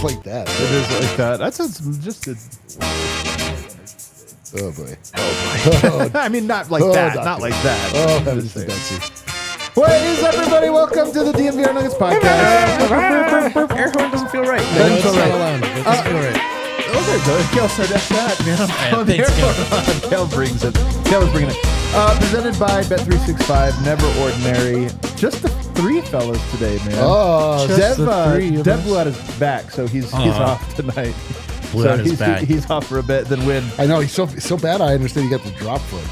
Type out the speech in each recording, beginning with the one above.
like that. It is like that. That sounds just a... Oh, boy. I mean, not like that. Doctor. Not like that. Oh, heavens to Betsy. What is everybody? Welcome to the DNVR Nuggets Podcast. Air horn doesn't feel right. No, it's not right. allowed. It doesn't feel right. Oh, there it goes. Kel said that's that, man. Thanks, Kel. Kel brings it. Kel is bringing it. Presented by Bet365, Never Ordinary. Just the three fellas today, man. Oh, Dev, the three of Dev us. blew out his back, so he's off tonight. Blew out his back. He's off for a bit, then win. I know. He's so bad, I understand he got the drop foot.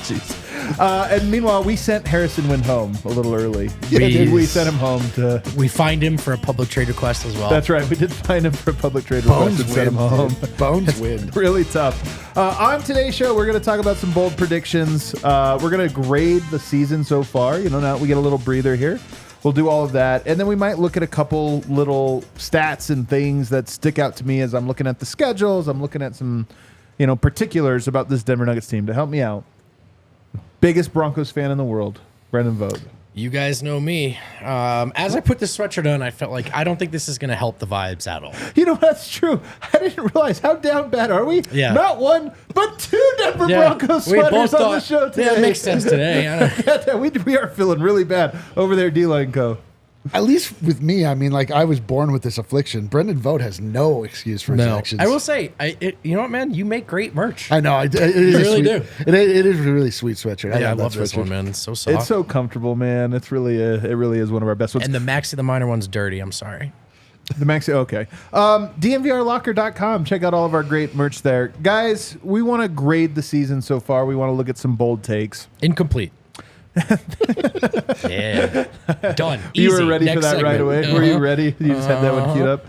Jeez. And meanwhile, we sent Harrison Wind home a little early. Yeah, we sent him home to... We fined him for a public trade request as well. That's right. We did find him for a public trade request and sent him home. Bones win. Really tough. On today's show, we're going to talk about some bold predictions. We're going to grade the season so far. You know, now we get a little breather here. We'll do all of that. And then we might look at a couple little stats and things that stick out to me as I'm looking at the schedules. I'm looking at some, particulars about this Denver Nuggets team to help me out. Biggest Broncos fan in the world, Brendan Vogt. You guys know me. As I put this sweatshirt on, I felt like I don't think this is going to help the vibes at all. That's true. I didn't realize how down bad are we? Yeah. Not one, but two Denver Broncos we both sweaters on the thought- show today. Yeah, it makes sense today. I don't- we are feeling really bad over there, D-Line Co. At least with me, I mean, like, I was born with this affliction. Brendan Vogt has no excuse for his actions. I will say, you know what, man? You make great merch. I know. It really do. It is a really sweet sweatshirt. I love that this sweatshirt. one, man. It's so soft. It's so comfortable, man. It really is one of our best ones. And the Maxi the Minor one's dirty. I'm sorry. The Maxi, okay. DNVRlocker.com. Check out all of our great merch there. Guys, we want to grade the season so far. We want to look at some bold takes. Incomplete. Yeah. Done. You Easy. were ready Next for that segment. right away? Were you ready? You just had that one queued up?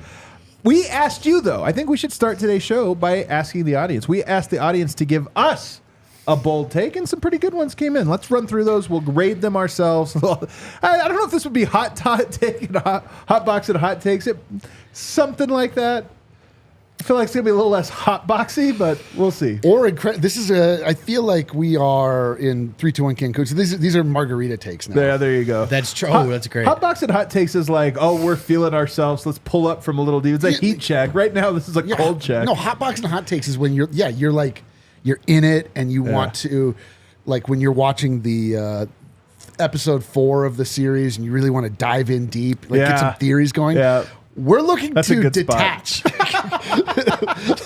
We asked you, though. I think we should start today's show by asking the audience. We asked the audience to give us a bold take, and some pretty good ones came in. Let's run through those. We'll grade them ourselves. I don't know if this would be hot take and hot box and hot takes. Something like that. I feel like it's going to be a little less hot boxy, but we'll see. I feel like we are in 3-2-1 Cancun. So these are margarita takes now. There you go. That's true. That's great. Hot box and hot takes is like, we're feeling ourselves. Let's pull up from a little deep. It's a heat check. Right now, this is a cold check. No, hot box and hot takes is when you're in it and you want to, like when you're watching the episode 4 of the series and you really want to dive in deep, get some theories going. Yeah. We're looking to detach.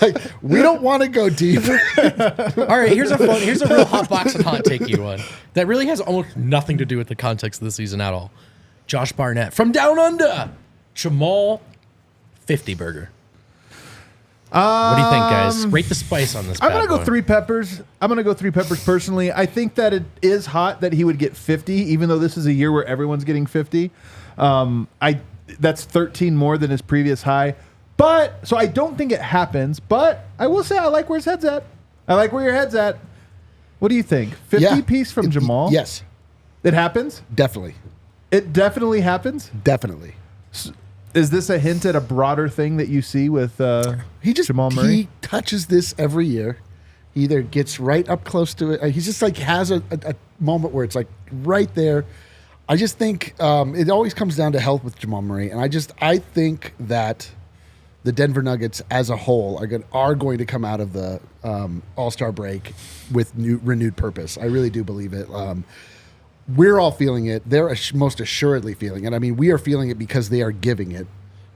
Like, we don't want to go deep. All right, here's a real hot box and hot takey one that really has almost nothing to do with the context of the season at all. Josh Barnett from Down Under, Jamal 50 burger. What do you think, guys? Rate the spice on this. I'm going to go 3 peppers. I'm going to go 3 peppers personally. I think that it is hot that he would get 50, even though this is a year where everyone's getting 50. That's 13 more than his previous high. So I don't think it happens. But I will say I like where his head's at. I like where your head's at. What do you think? 50 piece from Jamal? Yes. It happens? Definitely. It definitely happens? Definitely. Is this a hint at a broader thing that you see with Jamal Murray? He touches this every year. He either gets right up close to it. He's just like has a moment where it's like right there. I just think it always comes down to health with Jamal Murray, and I think that the Denver Nuggets as a whole are going to come out of the All-Star break with renewed purpose. I really do believe it. We're all feeling it. They're most assuredly feeling it. I mean, we are feeling it because they are giving it.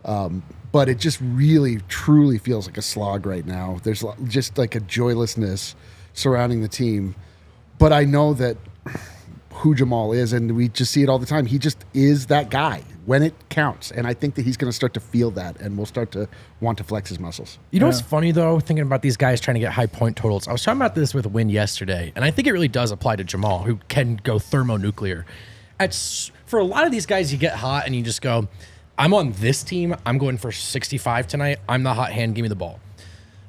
But it just really, truly feels like a slog right now. There's just like a joylessness surrounding the team. But I know that who Jamal is, and we just see it all the time. He just is that guy when it counts. And I think that he's going to start to feel that, and we'll start to want to flex his muscles. You know what's funny, though, thinking about these guys trying to get high point totals? I was talking about this with Win yesterday, and I think it really does apply to Jamal, who can go thermonuclear. For a lot of these guys, you get hot, and you just go, I'm on this team. I'm going for 65 tonight. I'm the hot hand. Give me the ball.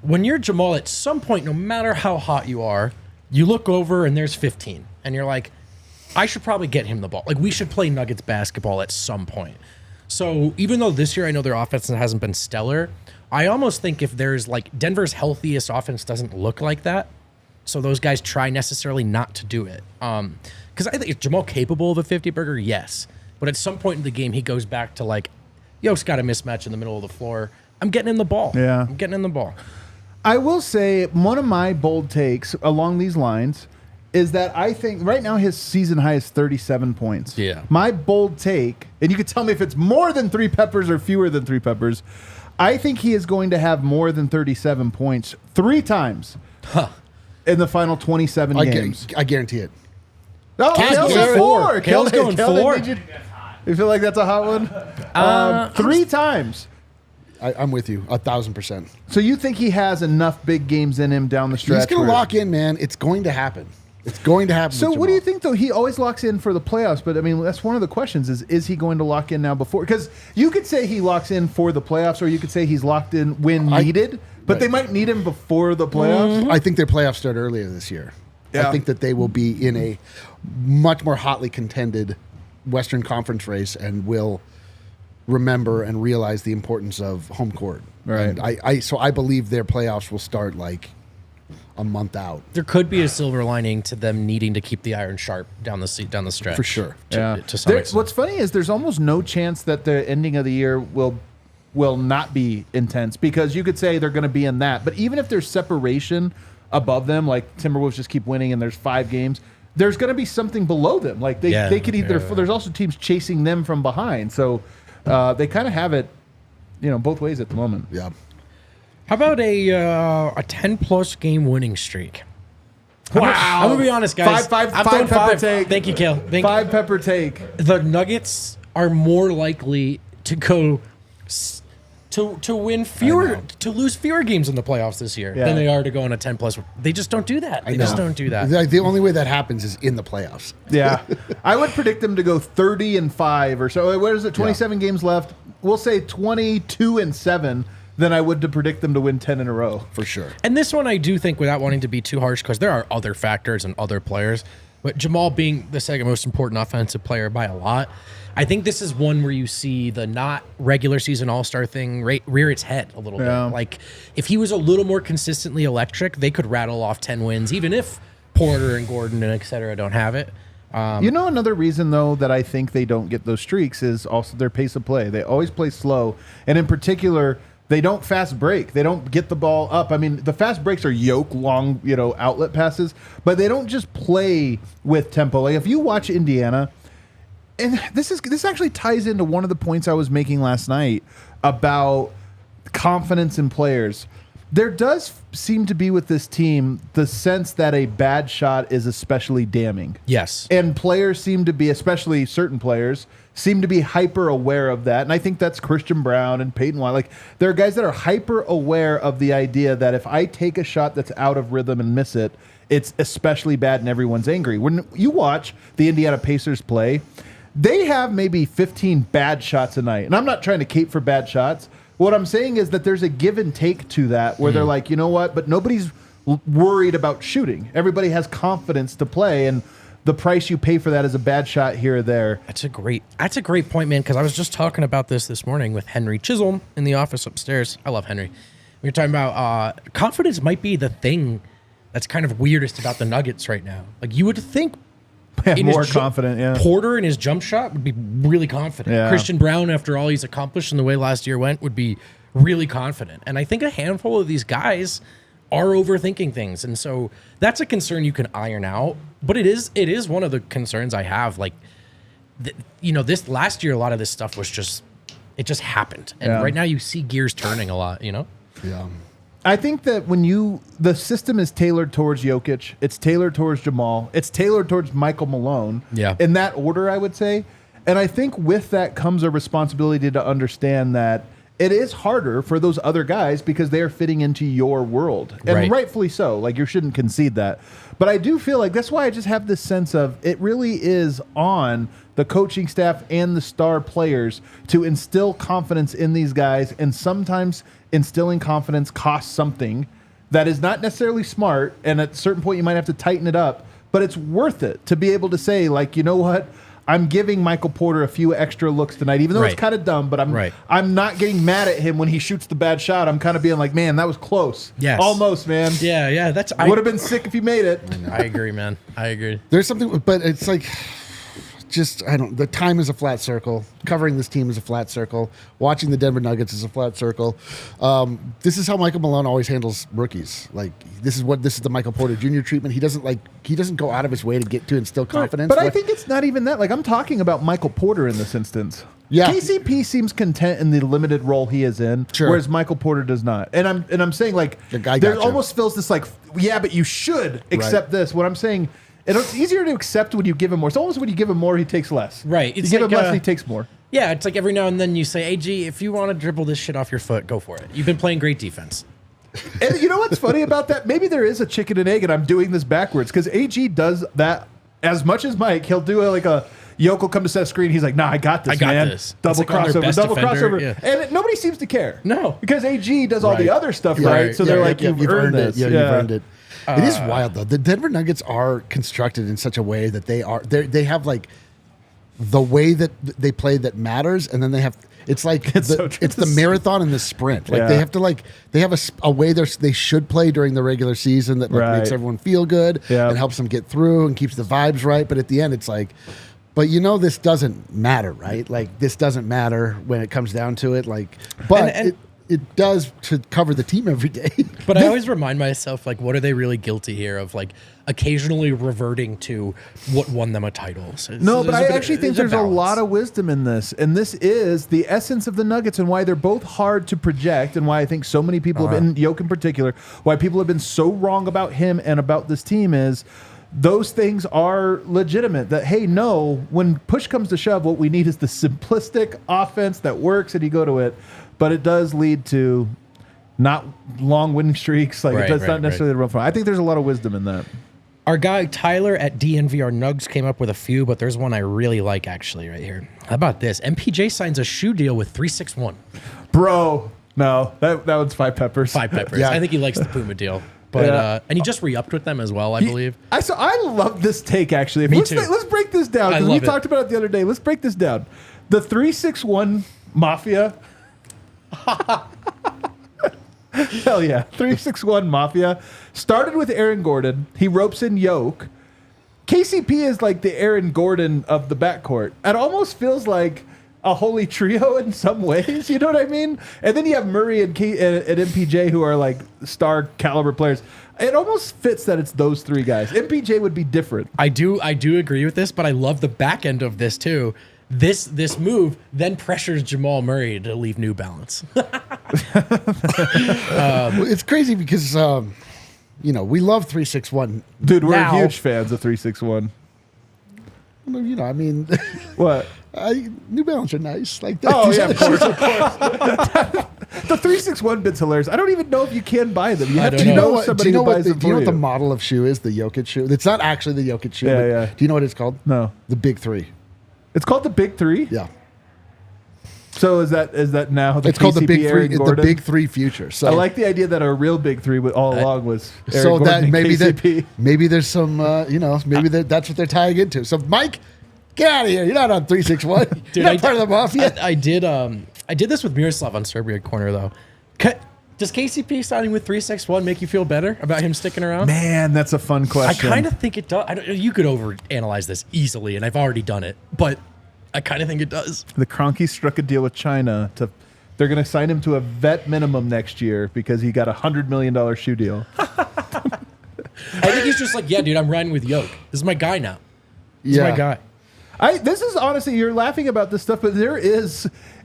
When you're Jamal, at some point, no matter how hot you are, you look over, and there's 15. And you're like, I should probably get him the ball. Like, we should play Nuggets basketball at some point. So even though this year I know their offense hasn't been stellar, I almost think if there's like Denver's healthiest offense doesn't look like that. So those guys try necessarily not to do it. Because I think is Jamal capable of a 50 burger? Yes. But at some point in the game, he goes back to like Yoke's got a mismatch in the middle of the floor. I'm getting in the ball. Yeah. I'm getting in the ball. I will say one of my bold takes along these lines is that I think right now his season high is 37 points. Yeah. My bold take, and you can tell me if it's more than 3 peppers or fewer than 3 peppers, I think he is going to have more than 37 points 3 times in the final 27 games. I guarantee it. Oh, Kale's going 4. Kale's going 4. You feel like that's a hot one? 3 times. I'm with you 1,000%. So you think he has enough big games in him down the stretch? He's going to lock in, man. It's going to happen. It's going to happen. So with what do you Jamal. think, though? He always locks in for the playoffs, but I mean, that's one of the questions is he going to lock in now before? Because you could say he locks in for the playoffs, or you could say he's locked in when needed, but they might need him before the playoffs. I think their playoffs start earlier this year. Yeah. I think that they will be in a much more hotly contended Western Conference race and will remember and realize the importance of home court. Right. And so I believe their playoffs will start like a month out. There could be a silver lining to them needing to keep the iron sharp down the stretch. For sure. To some extent. What's funny is there's almost no chance that the ending of the year will not be intense, because you could say they're going to be in that. But even if there's separation above them, like Timberwolves just keep winning and there's 5 games, there's going to be something below them. Like they could either. There's also teams chasing them from behind. So they kind of have it, both ways at the moment. Yeah. How about a 10-plus game winning streak? I'm gonna be honest, guys. Five I'm throwing pepper 5. take. Thank you, Kale. 5 pepper take. The Nuggets are more likely to go to win fewer, to lose fewer games in the playoffs this year than they are to go on a 10-plus. They just don't do that. They just don't do that. The only way that happens is in the playoffs. Yeah. I would predict them to go 30-5 or so. What is it? 27 games left. We'll say 22-7 than I would to predict them to win 10 in a row. For sure. And this one I do think, without wanting to be too harsh, because there are other factors and other players, but Jamal being the second most important offensive player by a lot, I think this is one where you see the not regular season all-star thing rear its head a little bit. Like, if he was a little more consistently electric, they could rattle off 10 wins, even if Porter and Gordon and et cetera don't have it. Another reason, though, that I think they don't get those streaks is also their pace of play. They always play slow. And in particular, they don't fast break. They don't get the ball up. I mean, the fast breaks are yoke long, outlet passes, but they don't just play with tempo. Like, if you watch Indiana, and this actually ties into one of the points I was making last night about confidence in players. There does seem to be with this team the sense that a bad shot is especially damning. Yes. And players seem to be, especially certain players, seem to be hyper aware of that. And I think that's Christian Brown and Peyton Watson. Like, there are guys that are hyper aware of the idea that if I take a shot that's out of rhythm and miss it, it's especially bad and everyone's angry. When you watch the Indiana Pacers play, they have maybe 15 bad shots a night. And I'm not trying to cape for bad shots. What I'm saying is that there's a give and take to that where they're like, you know what? But nobody's worried about shooting. Everybody has confidence to play, and the price you pay for that is a bad shot here or there. That's a great point, man, because I was just talking about this morning with Henry Chisholm in the office upstairs. I love Henry. We were talking about confidence might be the thing that's kind of weirdest about the Nuggets right now. Like, you would think More confident, yeah. Porter in his jump shot would be really confident. Yeah. Christian Brown, after all he's accomplished and the way last year went, would be really confident. And I think a handful of these guys are overthinking things. And so that's a concern you can iron out. But it is one of the concerns I have. Like, this last year, a lot of this stuff was just happened. And right now you see gears turning a lot, Yeah. I think that the system is tailored towards Jokic, it's tailored towards Jamal, it's tailored towards Michael Malone. Yeah. In that order, I would say. And I think with that comes a responsibility to understand that it is harder for those other guys because they are fitting into your world. And rightfully so. Like, you shouldn't concede that. But I do feel like that's why I just have this sense of it really is on the coaching staff and the star players to instill confidence in these guys. And sometimes instilling confidence costs something that is not necessarily smart. And at a certain point, you might have to tighten it up. But it's worth it to be able to say, like, you know what? I'm giving Michael Porter a few extra looks tonight, even though it's kind of dumb, but I'm not getting mad at him when he shoots the bad shot. I'm kind of being like, man, that was close. Yes. Almost, man. Yeah. Would have been sick if you made it. I agree, man. I agree. There's something, but it's like just the time is a flat circle. Covering this team is a flat circle. Watching the Denver Nuggets is a flat circle. This is how Michael Malone always handles rookies. Like this is the Michael Porter Jr. treatment. He doesn't go out of his way to get to instill confidence. But I think it's not even that. Like I'm talking about Michael Porter in this instance. Yeah. KCP seems content in the limited role he is in, Sure. whereas Michael Porter does not. And I'm saying like there almost feels this like but you should accept this. What I'm saying, it's easier to accept when you give him more. It's almost when you give him more, he takes less. Right. You give him less, he takes more. Yeah, it's like every now and then you say, AG, if you want to dribble this shit off your foot, go for it. You've been playing great defense. And you know what's funny about that? Maybe there is a chicken and egg, and I'm doing this backwards because AG does that as much as Mike. He'll do a Yoke will come to set a screen. He's like, "Nah, I got this, man. This. Double It's like crossover. Yeah. And nobody seems to care. No, because AG does all the other stuff right. So they're like, "You've earned this. Yeah, you've earned it." It is wild though. The Denver Nuggets are constructed in such a way that they have like the way that they play that matters, and then they have. It's like it's the marathon and the sprint. Like they have a way they should play during the regular season that makes everyone feel good and helps them get through and keeps the vibes right. But at the end, it's like, but this doesn't matter, right? Like this doesn't matter when it comes down to it. Like, but it does to cover the team every day. But I always remind myself, like, what are they really guilty here of? Like, occasionally reverting to what won them a title. So but I actually think there's a lot of wisdom in this. And this is the essence of the Nuggets and why they're both hard to project and why I think so many people have been, Yoke in particular, why people have been so wrong about him and about this team is those things are legitimate. That, hey, no, when push comes to shove, what we need is the simplistic offense that works and you go to it. But it does lead to not long winning streaks. Like it does not necessarily run far. I think there's a lot of wisdom in that. Our guy Tyler at DNVR Nuggets came up with a few, but there's one I really like actually right here. How about this? MPJ signs a shoe deal with 361. Bro, no, that one's Five Peppers. Five Peppers. Yeah. I think he likes the Puma deal. But and he just re-upped with them as well, I believe. I love this take actually. Me too. Let's break this down because we talked about it the other day. Let's break this down. The 361 Mafia. Hell yeah. 361 Mafia started with Aaron Gordon. He ropes in Yoke. KCP is like the Aaron Gordon of the backcourt. It almost feels like a holy trio in some ways. You know what I mean? And then you have Murray and MPJ who are like star caliber players. It almost fits that it's those three guys. MPJ would be different. I do agree with this, but I love the back end of this too. This move then pressures Jamal Murray to leave New Balance. It's crazy because we love 361. Dude, we're huge fans of 361. I mean, what? New Balance are nice. Like that. Oh yeah, of course. The 361 bit's hilarious. I don't even know if you can buy them. You have to know somebody who buys them for you. Do you know what the model of shoe is? The Jokic shoe. It's not actually the Jokic shoe. Yeah. Do you know what it's called? No. The Big Three. It's called the Big Three? Yeah. So is that now the it's called the Big Aaron Three, Gordon? the Big Three future. So I like the idea that our real Big Three all along was Aaron so Gordon that and maybe KCP. maybe there's some maybe that's what they're tying into. So Mike, get out of here! You're not on 361. Dude, You're not part of the mafia. I did this with Miroslav on Serbia Corner though. Does KCP signing with 361 make you feel better about him sticking around? Man, that's a fun question. I kind of think it does. You could overanalyze this easily, and I've already done it, but I kind of think it does. The Kroenke struck a deal with China they're going to sign him to a vet minimum next year because he got a $100 million shoe deal. I think he's just like, yeah, dude, I'm riding with Yoke. This is my guy now. This is my guy. This is honestly, you're laughing about this stuff, but it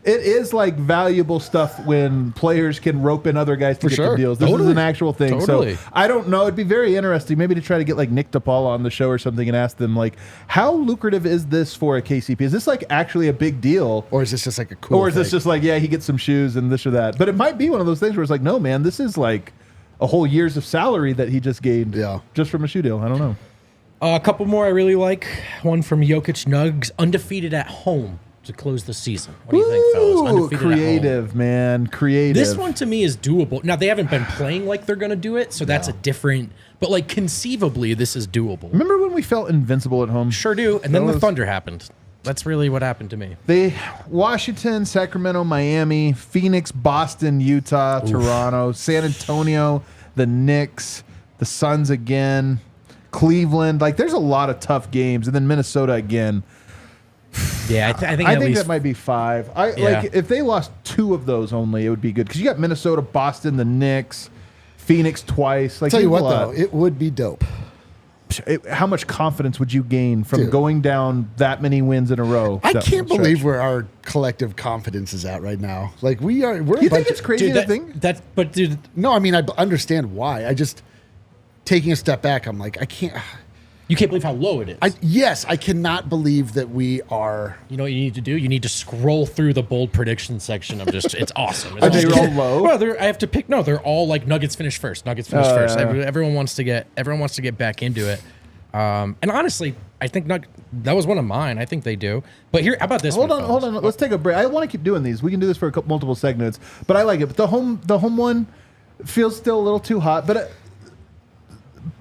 is like valuable stuff when players can rope in other guys to get the deals. This is an actual thing. Totally. So I don't know. It'd be very interesting maybe to try to get like Nick DePaul on the show or something and ask them like, how lucrative is this for a KCP? Is this like actually a big deal? Or is this just like a cool Or is this just like, yeah, he gets some shoes and this or that? But it might be one of those things where it's like, no, man, this is like a whole year's of salary that he just gained just from a shoe deal. I don't know. A couple more I really like. One from Jokic Nugs, undefeated at home to close the season. What do you think, fellas? Undefeated creative, at home. Man. Creative. This one to me is doable. Now, they haven't been playing like they're going to do it, so that's a different... But like conceivably, this is doable. Remember when we felt invincible at home? Sure do. And then the Thunder happened. That's really what happened to me. Washington, Sacramento, Miami, Phoenix, Boston, Utah, Toronto, San Antonio, the Knicks, the Suns again, Cleveland. Like, there's a lot of tough games. And then Minnesota again. Yeah, I think I at think least that might be 5. Yeah. Like if they lost 2 of those only, it would be good because you got Minnesota, Boston, the Knicks, Phoenix twice. Like Tell you have a what, lot. though, it would be dope. How much confidence would you gain from Dude. going down that many wins in a row? I that can't stretch? believe where our collective confidence is at right now. Like we're You a think bunch it's of- crazy dude, to think? but dude, No, I mean I understand why. I just taking a step back. I'm like I can't. you can't believe how low it is. Yes, I cannot believe that we are. You know what you need to do? You need to scroll through the bold prediction section of just. It's awesome. It's Are they awesome. all low? Well, I have to pick. No, they're all like Nuggets finish first. Nuggets finish Oh, first. yeah. Everyone wants to get back into it. And honestly, I think that was one of mine. I think they do. But here, how about this? Hold one, on, folks? hold on. Let's take a break. I want to keep doing these. We can do this for multiple segments, but I like it. But the home one feels still a little too hot. But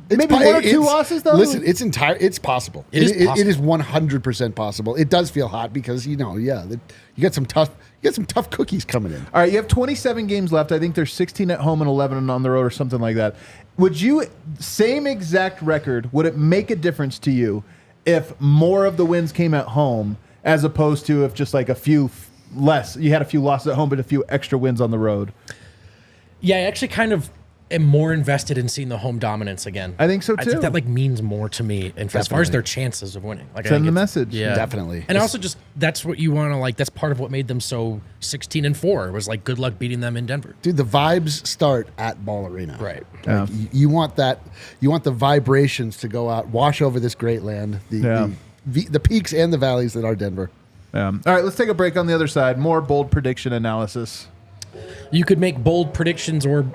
maybe 1 or 2 losses though. Listen, it's possible. It is It is 100% possible. It does feel hot because you got some tough cookies coming in. All right, you have 27 games left. I think there's 16 at home and 11 on the road or something like that. Would you, same exact record, would it make a difference to you if more of the wins came at home as opposed to if just like a few less, you had a few losses at home but a few extra wins on the road? Yeah, I actually kind of am more invested in seeing the home dominance again. I think so, I too. think that like means more to me, and as far as their chances of winning, like I Send think the it's- message. Yeah, Definitely. And also just that's what you want to like. That's part of what made them so 16-4 was like good luck beating them in Denver. Dude, the vibes start at Ball Arena. Right. Yeah. Like, you want that. You want the vibrations to go out, wash over this great land. The peaks and the valleys that are Denver. All right, let's take a break on the other side. More bold prediction analysis. You could make bold predictions or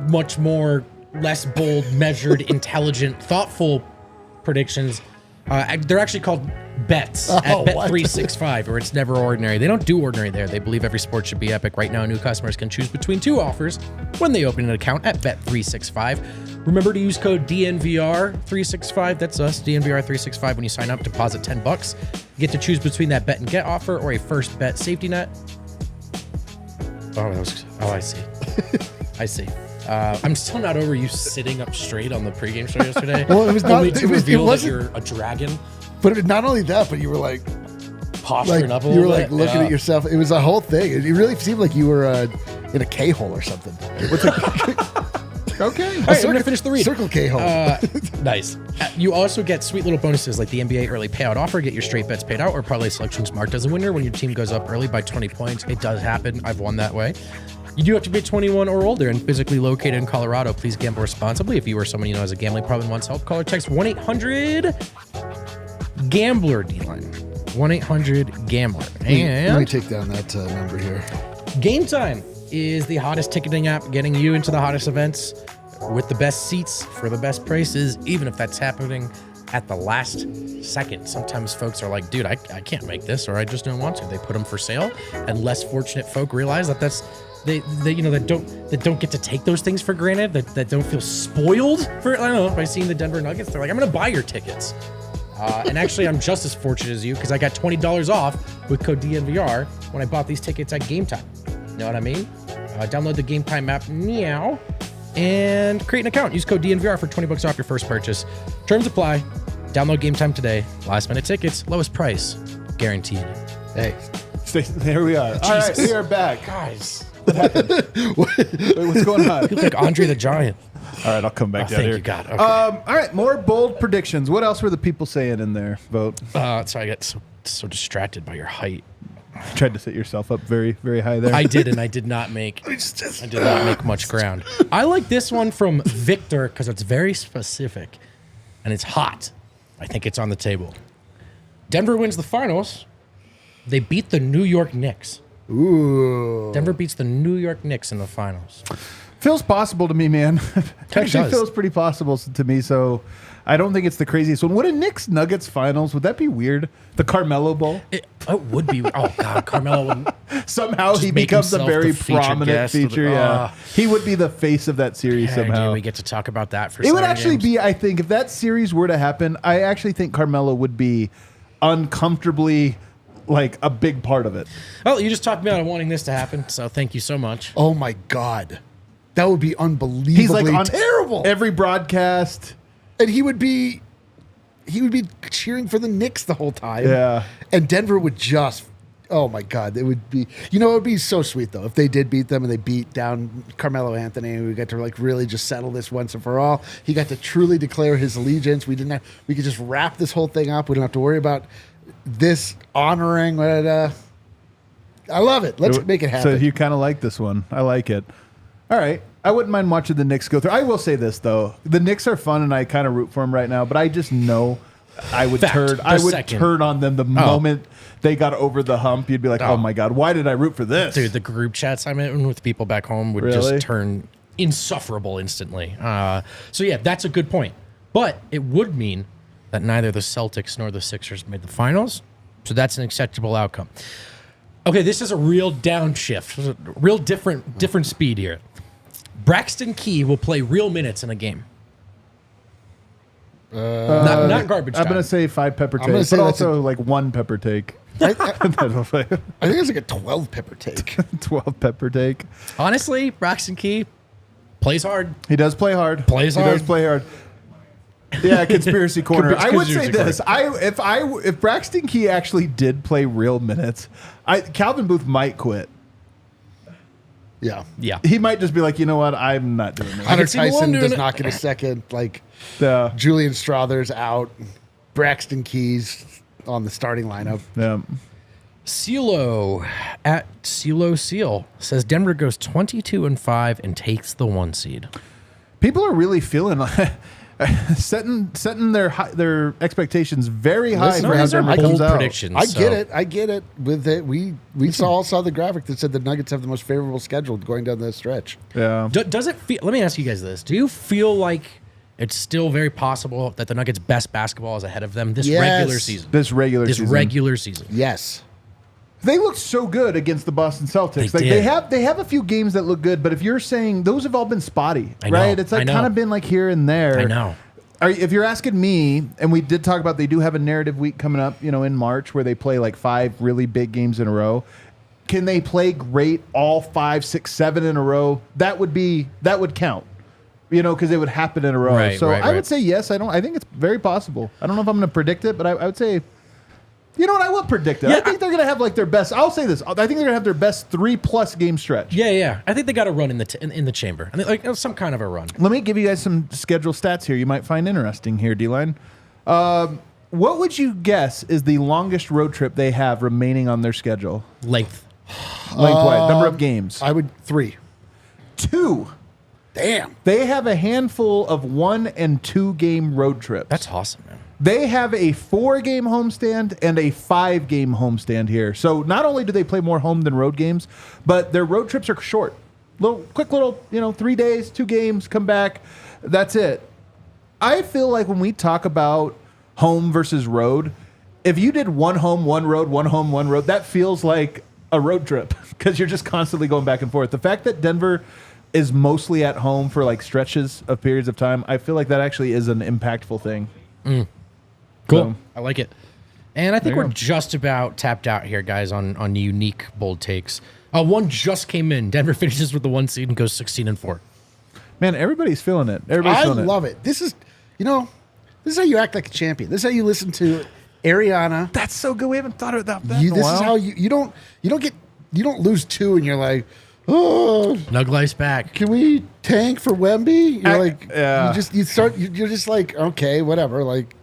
much more less bold, measured, intelligent, thoughtful predictions. They're actually called bets at what? Bet365, or it's never ordinary. They don't do ordinary there. They believe every sport should be epic. Right now, new customers can choose between 2 offers when they open an account at Bet365. Remember to use code DNVR365. That's us, DNVR365. When you sign up, deposit $10. You get to choose between that bet and get offer or a first bet safety net. I see. I see. I'm still not over you sitting up straight on the pregame show yesterday. Well, it was not- only to it reveal that wasn't- you're a dragon, But not only that, but you were like posturing up a you little were bit. like looking Yeah. at yourself. It was a whole thing. It really seemed like you were in a K-hole or something. What's Okay. All right, I'm going to finish the read. Circle K-hole. Nice. You also get sweet little bonuses like the NBA early payout offer. Get your straight bets paid out or parlay selections marked as a winner when your team goes up early by 20 points. It does happen. I've won that way. You do have to be 21 or older and physically located in Colorado. Please gamble responsibly. If you or someone you know has a gambling problem and wants help, call or text 1-800-GAMBLER D-line. 1-800-GAMBLER. Let me And take down that number here. Game Time is the hottest ticketing app, getting you into the hottest events with the best seats for the best prices, even if that's happening at the last second. Sometimes folks are like, dude, I can't make this, or I just don't want to. They put them for sale, and less fortunate folk realize that that don't get to take those things for granted, that don't feel spoiled for, I don't know, by seeing the Denver Nuggets. They're like, I'm going to buy your tickets. And actually, I'm just as fortunate as you because I got $20 off with code DNVR when I bought these tickets at Game Time. You know what I mean? Download the Game Time app now and create an account. Use code DNVR for $20 off your first purchase. Terms apply. Download Game Time today. Last minute tickets, lowest price, guaranteed. Hey, There we are. All right, we are back. Guys, Wait, what's going on? you look like Andre the Giant. All right, I'll come back down Thank here. you, God. Okay. All right, more bold predictions. What else were the people saying in there? Vote. So I got so distracted by your height. Tried to set yourself up very, very high there. I did, and I did not make much ground. I like this one from Victor because it's very specific and it's hot. I think it's on the table. Denver wins the finals. They beat the New York Knicks. ooh, Denver beats the New York Knicks in the finals. Feels possible to me, man. Actually, does. feels pretty possible to me. So I don't think it's the craziest one. What a Knicks Nuggets finals? Would that be weird? The Carmelo Bowl? It would be. Oh God, Carmelo would. Somehow Just he make becomes a himself very the featured prominent guest of the- feature. Yeah, he would be the face of that series somehow. We get to talk about that for. It would 7 actually games. be, I think, if that series were to happen, I actually think Carmelo would be uncomfortably like a big part of it. Well, you just talked me out of wanting this to happen, so thank you so much. oh my God, that would be unbelievably He's like on terrible. every broadcast. And he would be he would be cheering for the Knicks the whole time. Yeah. And Denver would just, oh my God, it would be, it would be so sweet though if they did beat them and they beat down Carmelo Anthony and we got to like really just settle this once and for all. He got to truly declare his allegiance. We could just wrap this whole thing up. We don't have to worry about this honoring. I love it. Let's make it happen. So you kind of like this one. I like it. All right. I wouldn't mind watching the Knicks go through. I will say this though. The Knicks are fun and I kind of root for them right now, but I just know I would turn on them the moment they got over the hump. You'd be like, oh my God, why did I root for this? Dude, the group chats I'm in with people back home would just turn insufferable instantly. So yeah, that's a good point. But it would mean that neither the Celtics nor the Sixers made the finals. So that's an acceptable outcome. Okay, this is a real downshift. A real different speed here. Braxton Key will play real minutes in a game. Not garbage time. I'm going to say 5 pepper I'm gonna take, say but that's also like 1 pepper take. I think it's like a 12 pepper take. 12 pepper take. Honestly, Braxton Key plays hard. He does play hard. He hard. does play hard. Yeah, conspiracy corner. I would say Conspiracy this: if Braxton Key actually did play real minutes, Calvin Booth might quit. Yeah. He might just be like, you know what, I'm not doing this. Hunter see Malone Tyson doing does it. not get a second. Like Yeah. Julian Strother's out. Braxton Key's on the starting lineup. Yeah. CeeLo at CeeLo Seal says Denver goes 22-5 and takes the 1 seed. People are really feeling setting their expectations very high Listen, for how these are Denver bold comes out. predictions. I get it. With it, we saw the graphic that said the Nuggets have the most favorable schedule going down the stretch. Yeah. Does it feel? Let me ask you guys this: do you feel like it's still very possible that the Nuggets' best basketball is ahead of them this regular season? This regular season. Yes. They looked so good against the Boston Celtics. They They have a few games that look good, but if you're saying those have all been spotty, I know, right? It's like I know. kind of been like here and there. I know. If you're asking me, and we did talk about they do have a narrative week coming up, in March where they play like 5 really big games in a row. Can they play great all 5, 6, 7 in a row? That would count. Because it would happen in a row. Right, so right, I right. would say yes. I think it's very possible. I don't know if I'm going to predict it, but I would say, you know what? I will predict it. Yeah, I think they're going to have like their best. I'll say this. I think they're going to have their best 3+ game stretch. Yeah. I think they got a run in the chamber. I think like some kind of a run. Let me give you guys some schedule stats here. You might find interesting here, D-Line. What would you guess is the longest road trip they have remaining on their schedule? Length. Lengthwise, number of games. I would 3. 2. Damn. They have a handful of 1 and 2 game road trips. That's awesome, man. They have a 4-game homestand and a 5-game homestand here. So not only do they play more home than road games, but their road trips are short. Quick little, 3 days, 2 games, come back. That's it. I feel like when we talk about home versus road, if you did 1 home, 1 road, 1 home, 1 road, that feels like a road trip because you're just constantly going back and forth. The fact that Denver is mostly at home for like stretches of periods of time, I feel like that actually is an impactful thing. Cool. So, I like it. And I think There you we're go. just about tapped out here, guys, on unique bold takes. One just came in. Denver finishes with the 1 seed and goes 16-4. man, everybody's feeling it. I love it. This is, this is how you act like a champion. This is how you listen to Ariana. That's so good. We haven't thought about that. This is how you don't lose 2 and you're like, oh, Nug Life's back. can we tank for Wemby? You're yeah. you're just like, okay, whatever. Like,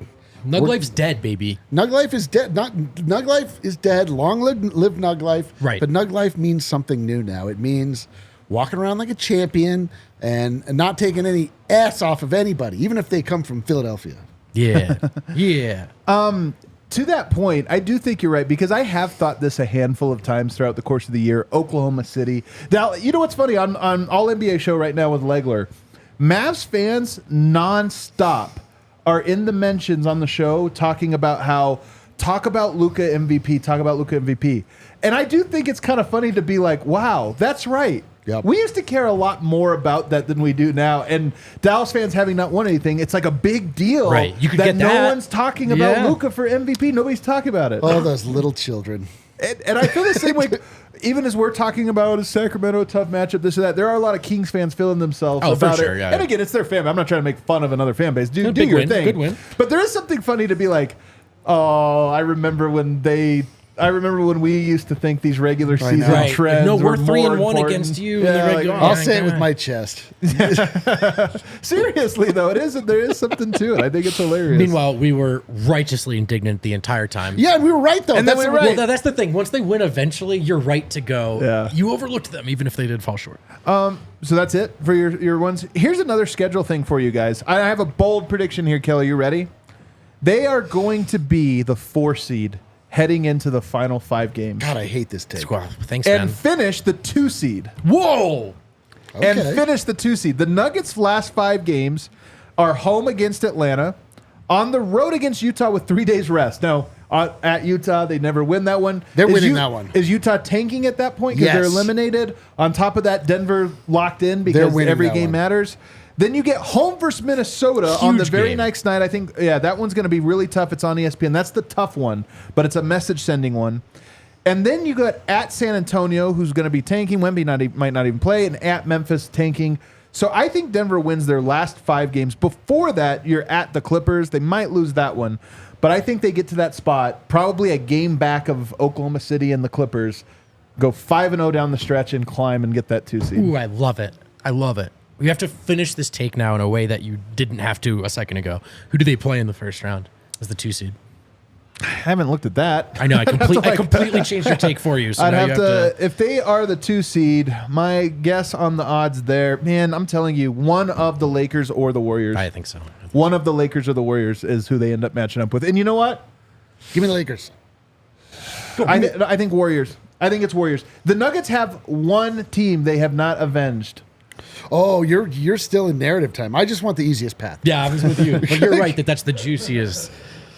Nug Life's dead, baby. Nug Life is dead. Nug Life is dead. Long live Nug Life. Right. But Nug Life means something new now. It means walking around like a champion and not taking any ass off of anybody, even if they come from Philadelphia. Yeah. Yeah. To that point, I do think you're right because I have thought this a handful of times throughout the course of the year. Oklahoma City. Now, you know what's funny? On All NBA show right now with Legler, Mavs fans nonstop are in the mentions on the show talking about talk about Luka MVP. And I do think it's kind of funny to be like, wow, that's right. Yep. We used to care a lot more about that than we do now. And Dallas fans having not won anything, it's like a big deal. Right. You could that get no that. one's talking about Yeah. Luka for MVP. Nobody's talking about it. Oh, those little children. And I feel the same way. Even as we're talking about a Sacramento tough matchup, this or that, there are a lot of Kings fans feeling themselves about for sure, it. yeah, and again, it's their family. I'm not trying to make fun of another fan base. Do Big your win, thing. good win. But there is something funny to be like, oh, I remember when we used to think these regular season Right. trends No, were we're more 3-1 important. against you in the Yeah, regular- I'll say it with my chest. Seriously though, there is something to it. I think it's hilarious. Meanwhile, we were righteously indignant the entire time. Yeah, we were right though. And then That's we the- were right. Well, that's the thing. Once they win eventually, you're right to go. Yeah. You overlooked them, even if they did fall short. So that's it for your ones. Here's another schedule thing for you guys. I have a bold prediction here, Kelly. You ready? They are going to be the 4 seed heading into the final 5 games. God, I hate this take. Wow, thanks, And man. finish the 2 seed. Whoa! And Okay. finish the 2 seed. The Nuggets' last 5 games are home against Atlanta, on the road against Utah with 3 days rest. Now, at Utah, they never win that one. They're winning that one. Is Utah tanking at that point because they're Yes. eliminated? On top of that, Denver locked in They're because winning every that game one. matters. Then you get home versus Minnesota on the Huge very game. next night. I think, that one's going to be really tough. It's on ESPN. That's the tough one, but it's a message-sending one. And then you got at San Antonio, who's going to be tanking. Wemby might not even play, and at Memphis tanking. So I think Denver wins their last 5 games. Before that, you're at the Clippers. They might lose that one, but I think they get to that spot, probably a game back of Oklahoma City and the Clippers, go 5-0 down the stretch and climb and get that 2 seed. Ooh, I love it. I love it. We have to finish this take now in a way that you didn't have to a second ago. Who do they play in the first round as the 2 seed? I haven't looked at that. I know. I completely changed your take for you. So I'd now have you to, if they are the 2 seed, my guess on the odds there, man, I'm telling you, one of the Lakers or the Warriors. I think so. One of the Lakers or the Warriors is who they end up matching up with. And you know what? Give me the Lakers. I think Warriors. I think it's Warriors. The Nuggets have one team they have not avenged. Oh, you're still in narrative time. I just want the easiest path. Yeah, I was with you. But you're right that that's the juiciest.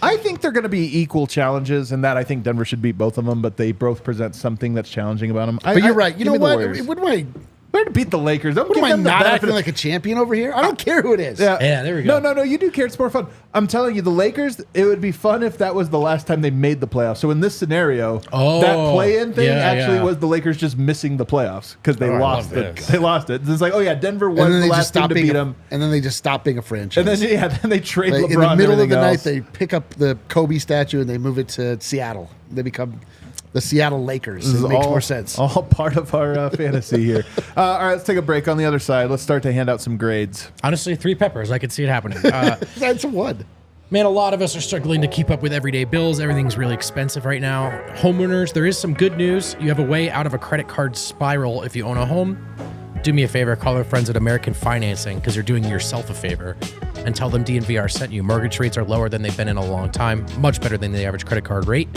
I think they're going to be equal challenges, and that I think Denver should beat both of them, but they both present something that's challenging about them. But you're right. You give know me the what? Warriors. What am I? They're to beat the Lakers. Don't What give am I them the not benefit acting of- like a champion over here? I don't care who it is. Yeah, there we go. No, you do care. It's more fun. I'm telling you, the Lakers, it would be fun if that was the last time they made the playoffs. So in this scenario, that play-in thing actually was the Lakers just missing the playoffs because they Oh, I lost love it. this. They lost it. It's like, oh yeah, Denver And was then the they just last team stop to being beat them. and then they just stop being a franchise. And then they trade LeBron in the and middle of the everything night, else. they pick up the Kobe statue and they move it to Seattle. They become the Seattle Lakers. This It is makes all, more sense. all part of our fantasy here. All right, let's take a break. On the other side, let's start to hand out some grades. Honestly, 3 peppers. I could see it happening. That's one. Man, a lot of us are struggling to keep up with everyday bills. Everything's really expensive right now. Homeowners, there is some good news. You have a way out of a credit card spiral if you own a home. Do me a favor, call our friends at American Financing because you're doing yourself a favor and tell them DNVR sent you. Mortgage rates are lower than they've been in a long time, much better than the average credit card rate.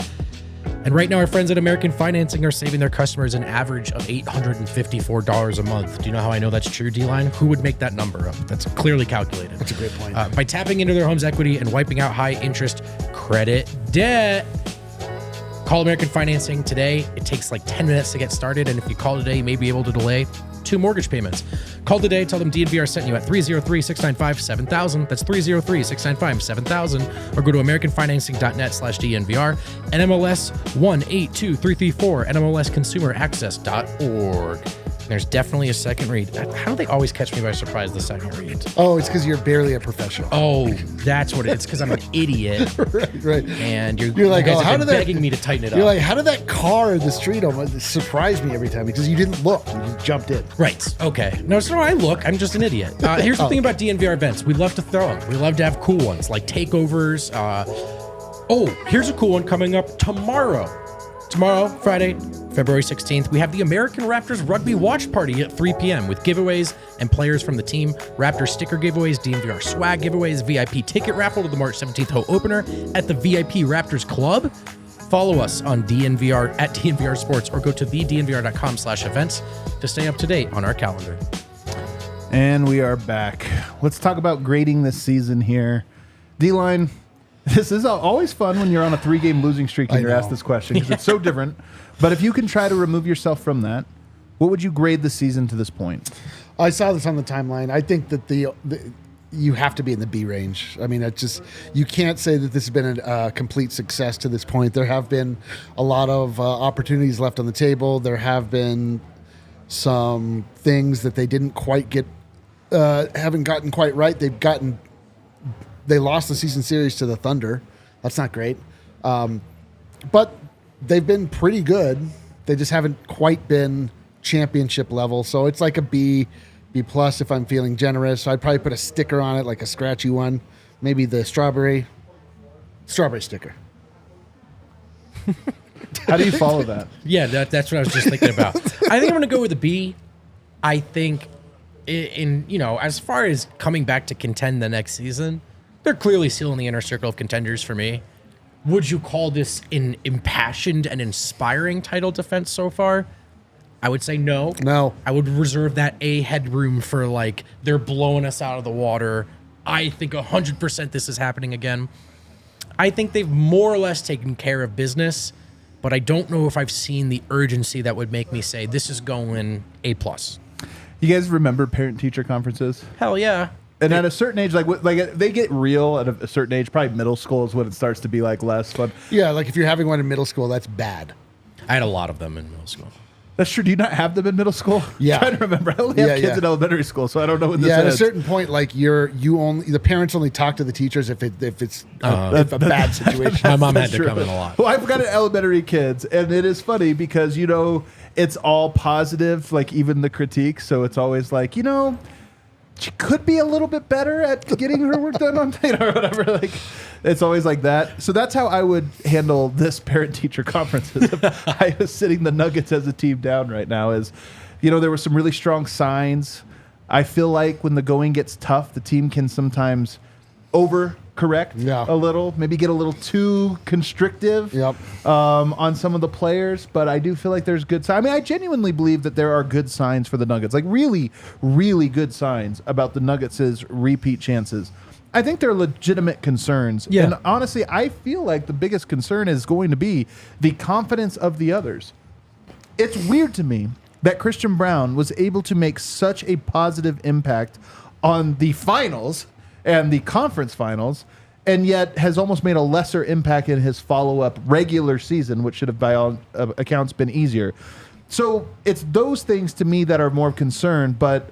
And right now, our friends at American Financing are saving their customers an average of $854 a month. Do you know how I know that's true, D-Line? Who would make that number up? That's clearly calculated. That's a great point. By tapping into their home's equity and wiping out high-interest credit debt. Call American Financing today. It takes like 10 minutes to get started, and if you call today, you may be able to delay 2 mortgage payments. Call today. Tell them DNVR sent you at 303-695-7000. That's 303-695-7000. Or go to AmericanFinancing.net/DNVR. NMLS 182334. NMLSConsumerAccess.org. There's definitely a second read. How do they always catch me by surprise, the second read? Oh, it's because you're barely a professional. Oh, that's what it is. It's because I'm an idiot. right. And you're Like, you guys oh, how have did been that? begging me to tighten it You're up. like, how did that car in the street almost surprise me every time? Because you didn't look. You just jumped in. Right. Okay. No, so I look. I'm just an idiot. Here's the thing about DNVR events. We love to throw them. We love to have cool ones like takeovers. Here's a cool one coming up tomorrow. Tomorrow, Friday, February 16th, we have the American Raptors Rugby Watch Party at 3 p.m. with giveaways and players from the team, Raptors sticker giveaways, DNVR swag giveaways, VIP ticket raffle to the March 17th Ho opener at the VIP Raptors Club. Follow us on DNVR at DNVR Sports or go to thednvr.com/events to stay up to date on our calendar. And we are back. Let's talk about grading this season here. D-Line, this is always fun when you're on a 3-game losing streak and you're asked this question because it's so different. But if you can try to remove yourself from that, what would you grade the season to this point? I saw this on the timeline. I think that you have to be in the B range. I mean, it's just, you can't say that this has been a complete success to this point. There have been a lot of opportunities left on the table. There have been some things that they didn't quite get, haven't gotten quite right. They lost the season series to the Thunder. That's not great. But they've been pretty good. They just haven't quite been championship level. So it's like a B plus if I'm feeling generous. So I'd probably put a sticker on it, like a scratchy one. Maybe the strawberry sticker. How do you follow that? Yeah, that's what I was just thinking about. I think I'm going to go with a B. I think as far as coming back to contend the next season, they're clearly still in the inner circle of contenders for me. Would you call this an impassioned and inspiring title defense so far? I would say no. No. I would reserve that A headroom for like they're blowing us out of the water. I think 100% this is happening again. I think they've more or less taken care of business, but I don't know if I've seen the urgency that would make me say this is going A+. You guys remember parent-teacher conferences? Hell yeah. And at a certain age, like they get real at a certain age. Probably middle school is when it starts to be like less fun. Yeah, like if you're having one in middle school, that's bad. I had a lot of them in middle school. That's true. Do you not have them in middle school? Yeah. I'm trying to remember. I only have kids in elementary school, so I don't know what this is. Yeah, at a certain point, like the parents only talk to the teachers if it's a bad situation. My mom had to True. come in a lot. Well, I've got elementary kids, and it is funny because, it's all positive, like even the critiques. So it's always like, she could be a little bit better at getting her work done on time or whatever. Like, it's always like that. So that's how I would handle this parent-teacher conferences. If I was sitting the Nuggets as a team down right now is, there were some really strong signs. I feel like when the going gets tough, the team can sometimes overcorrect a little, maybe get a little too constrictive on some of the players. But I do feel like there's good signs. I mean, I genuinely believe that there are good signs for the Nuggets, like really, really good signs about the Nuggets' repeat chances. I think they're legitimate concerns. Yeah. And honestly, I feel like the biggest concern is going to be the confidence of the others. It's weird to me that Christian Brown was able to make such a positive impact on the finals and the conference finals, and yet has almost made a lesser impact in his follow-up regular season, which should have by all accounts been easier. So it's those things to me that are more of concern, but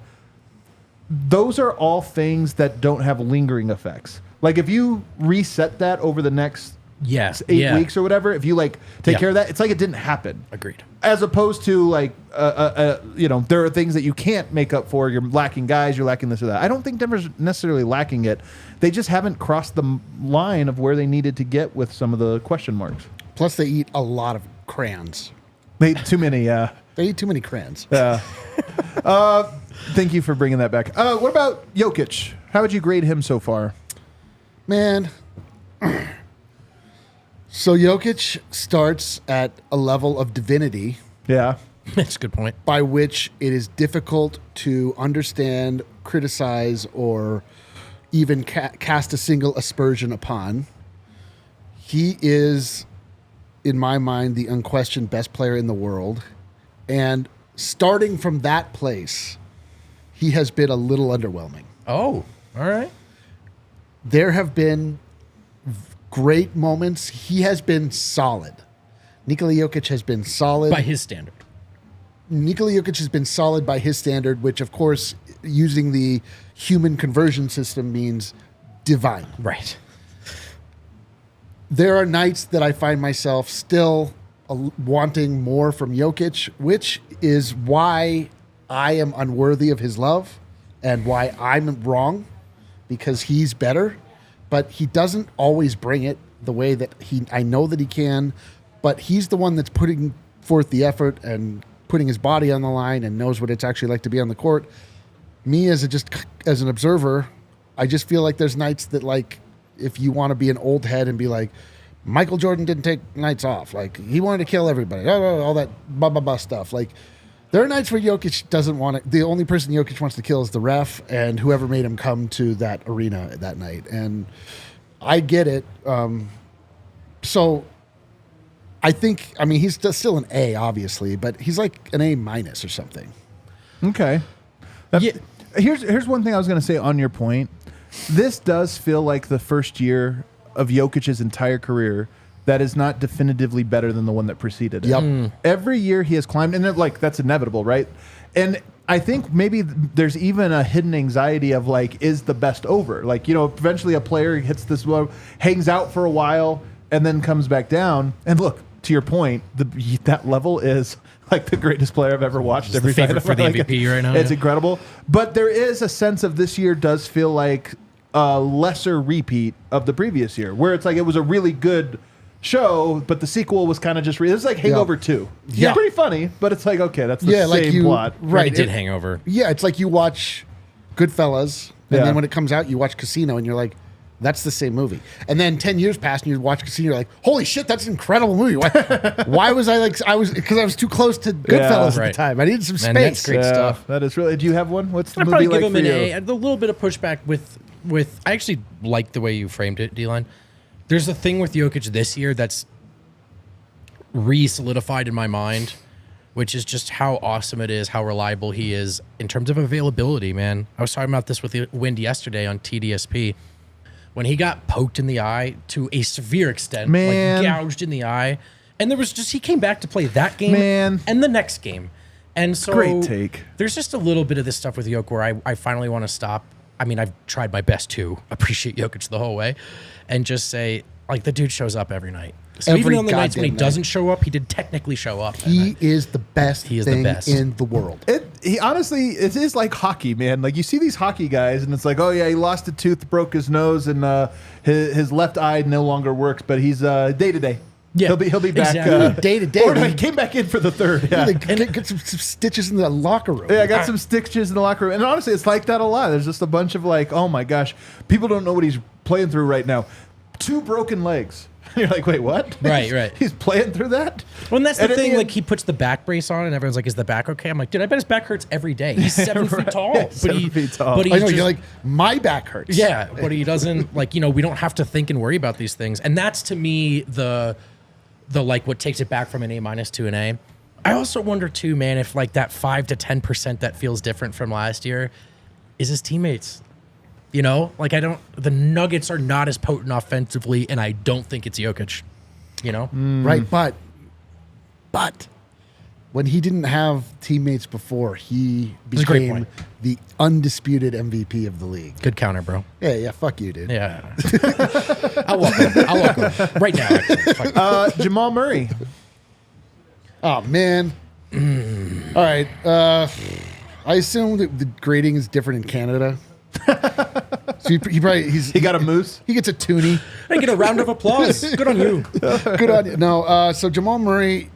those are all things that don't have lingering effects. Like if you reset that over the next 8 weeks or whatever, if you take care of that, it's like it didn't happen. Agreed. As opposed to there are things that you can't make up for. You're lacking guys, you're lacking this or that. I don't think Denver's necessarily lacking it. They just haven't crossed the line of where they needed to get with some of the question marks. Plus, they eat a lot of crayons. They eat too many, They eat too many crayons. Yeah. Thank you for bringing that back. What about Jokic? How would you grade him so far? Man. So Jokic starts at a level of divinity. Yeah. That's a good point. By which it is difficult to understand, criticize, or even cast a single aspersion upon. He is, in my mind, the unquestioned best player in the world. And starting from that place, he has been a little underwhelming. Oh, all right. There have been great moments. He has been solid. Nikola Jokic has been solid. By his standard. Nikola Jokic has been solid by his standard, which, of course, using the human conversion system means divine. Right. There are nights that I find myself still wanting more from Jokic, which is why I am unworthy of his love and why I'm wrong, because he's better. But he doesn't always bring it the way that I know that he can, but he's the one that's putting forth the effort and putting his body on the line and knows what it's actually like to be on the court. Me as an observer, I just feel like there's nights that, like, if you want to be an old head and be like, Michael Jordan didn't take nights off, like he wanted to kill everybody, all that blah blah blah stuff. Like, there are nights where Jokic doesn't want to. The only person Jokic wants to kill is the ref and whoever made him come to that arena that night. And I get it. So I think, he's still an A, obviously, but he's like an A- or something. Okay. Yeah. Here's one thing I was going to say on your point. this does feel like the first year of Jokic's entire career that is not definitively better than the one that preceded it. Yep. Every year he has climbed, and that's inevitable, right? And I think maybe there's even a hidden anxiety of like, is the best over? Like, eventually a player hits this low, hangs out for a while, and then comes back down. And look, to your point, that level is like the greatest player I've ever watched. Every favorite for the MVP right now. It's incredible. But there is a sense of this year does feel like a lesser repeat of the previous year, where it's like it was a really good show, but the sequel was kind of just it's like Hangover 2. Yeah. It's pretty funny, but it's like, okay, that's the same plot. Right. It did Hangover. Yeah, it's like you watch Goodfellas, and Yeah. then when it comes out, you watch Casino, and you're like, that's the same movie. And then 10 years pass, and you watch Casino, you're like, holy shit, that's an incredible movie. Why was I like, because I was too close to Goodfellas at right. the time. I needed some space. And that's great stuff. That is really. Do you have one? What's the I'd movie probably like give for him you? an A. A little bit of pushback with I actually like the way you framed it, D-Line. There's a thing with Jokic this year that's re-solidified in my mind, which is just how awesome it is, how reliable he is in terms of availability, man. I was talking about this with the Wind yesterday on TDSP. When he got poked in the eye to a severe extent, Man. like gouged in the eye, and he came back to play that game Man. and the next game. And so Great take. there's just a little bit of this stuff with Jokic where I finally want to stop. I mean, I've tried my best to appreciate Jokic the whole way and just say, like, the dude shows up every night. So Every even on the nights when he goddamn night. doesn't show up, he did technically show up. He is the best He is the thing best. in the world. He honestly, it is like hockey, man. Like you see these hockey guys, and it's like, oh yeah, he lost a tooth, broke his nose, and his left eye no longer works. But he's day to day. Yeah, he'll be back exactly. Day to day. Or no, he came back in for the third. Yeah. Get some stitches in the locker room. Yeah, I got some stitches in the locker room. And honestly, it's like that a lot. There's just a bunch of like, oh my gosh, people don't know what he's playing through right now. 2 broken legs. You're like, wait, what? Right. He's playing through that? Well, and that's the And in thing. the Like, end- he puts the back brace on, and everyone's like, "Is the back okay?" I'm like, "Dude, I bet his back hurts every day. He's 7 feet tall, Yeah, 7 feet tall. But he's I know, just, you're like, my back hurts. yeah, but he doesn't like. We don't have to think and worry about these things, and that's to me the like what takes it back from an A- to an A. I also wonder too, man, if like that 5 to 10% that feels different from last year is his teammates. Like the Nuggets are not as potent offensively, and I don't think it's Jokic. Right, but when he didn't have teammates before, he That's a great became point. the undisputed MVP of the league. Good counter, bro. Yeah, fuck you, dude. Yeah. I'll walk him right now. Actually. Fuck. Jamal Murray. Oh man. All right. I assume that the grading is different in Canada. So he Got a moose. he gets a toonie. Hey, get a round of applause. Good on you. Good on you. No, so Jamal Murray.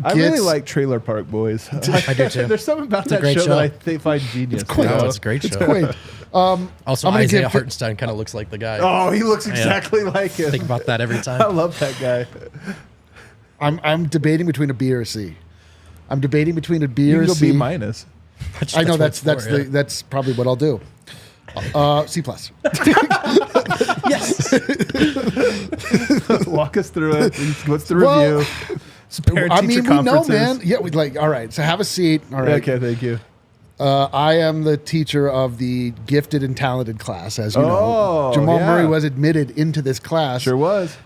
I really gets- like Trailer Park Boys. I do too. There's something about a that great show, show. that I find genius. quaint. No, it's a great show. Wait. Also, I'm gonna Isaiah give- Hartenstein kind of looks like the guy. Oh, he looks exactly like him. Think about that every I time. love that guy. I'm debating between a B or a C. I'm debating between a B You or can a go C. B minus. I know what it's for, yeah. that's probably what I'll do. C plus. Yes. Walk us through it. What's the Well, review? Parent I teacher mean, we know, conferences. man. Yeah, we like. All right, so have a seat. All right. Okay, thank you. I am the teacher of the gifted and talented class, as you know. Oh, Jamal yeah. Murray was admitted into this class. Sure was.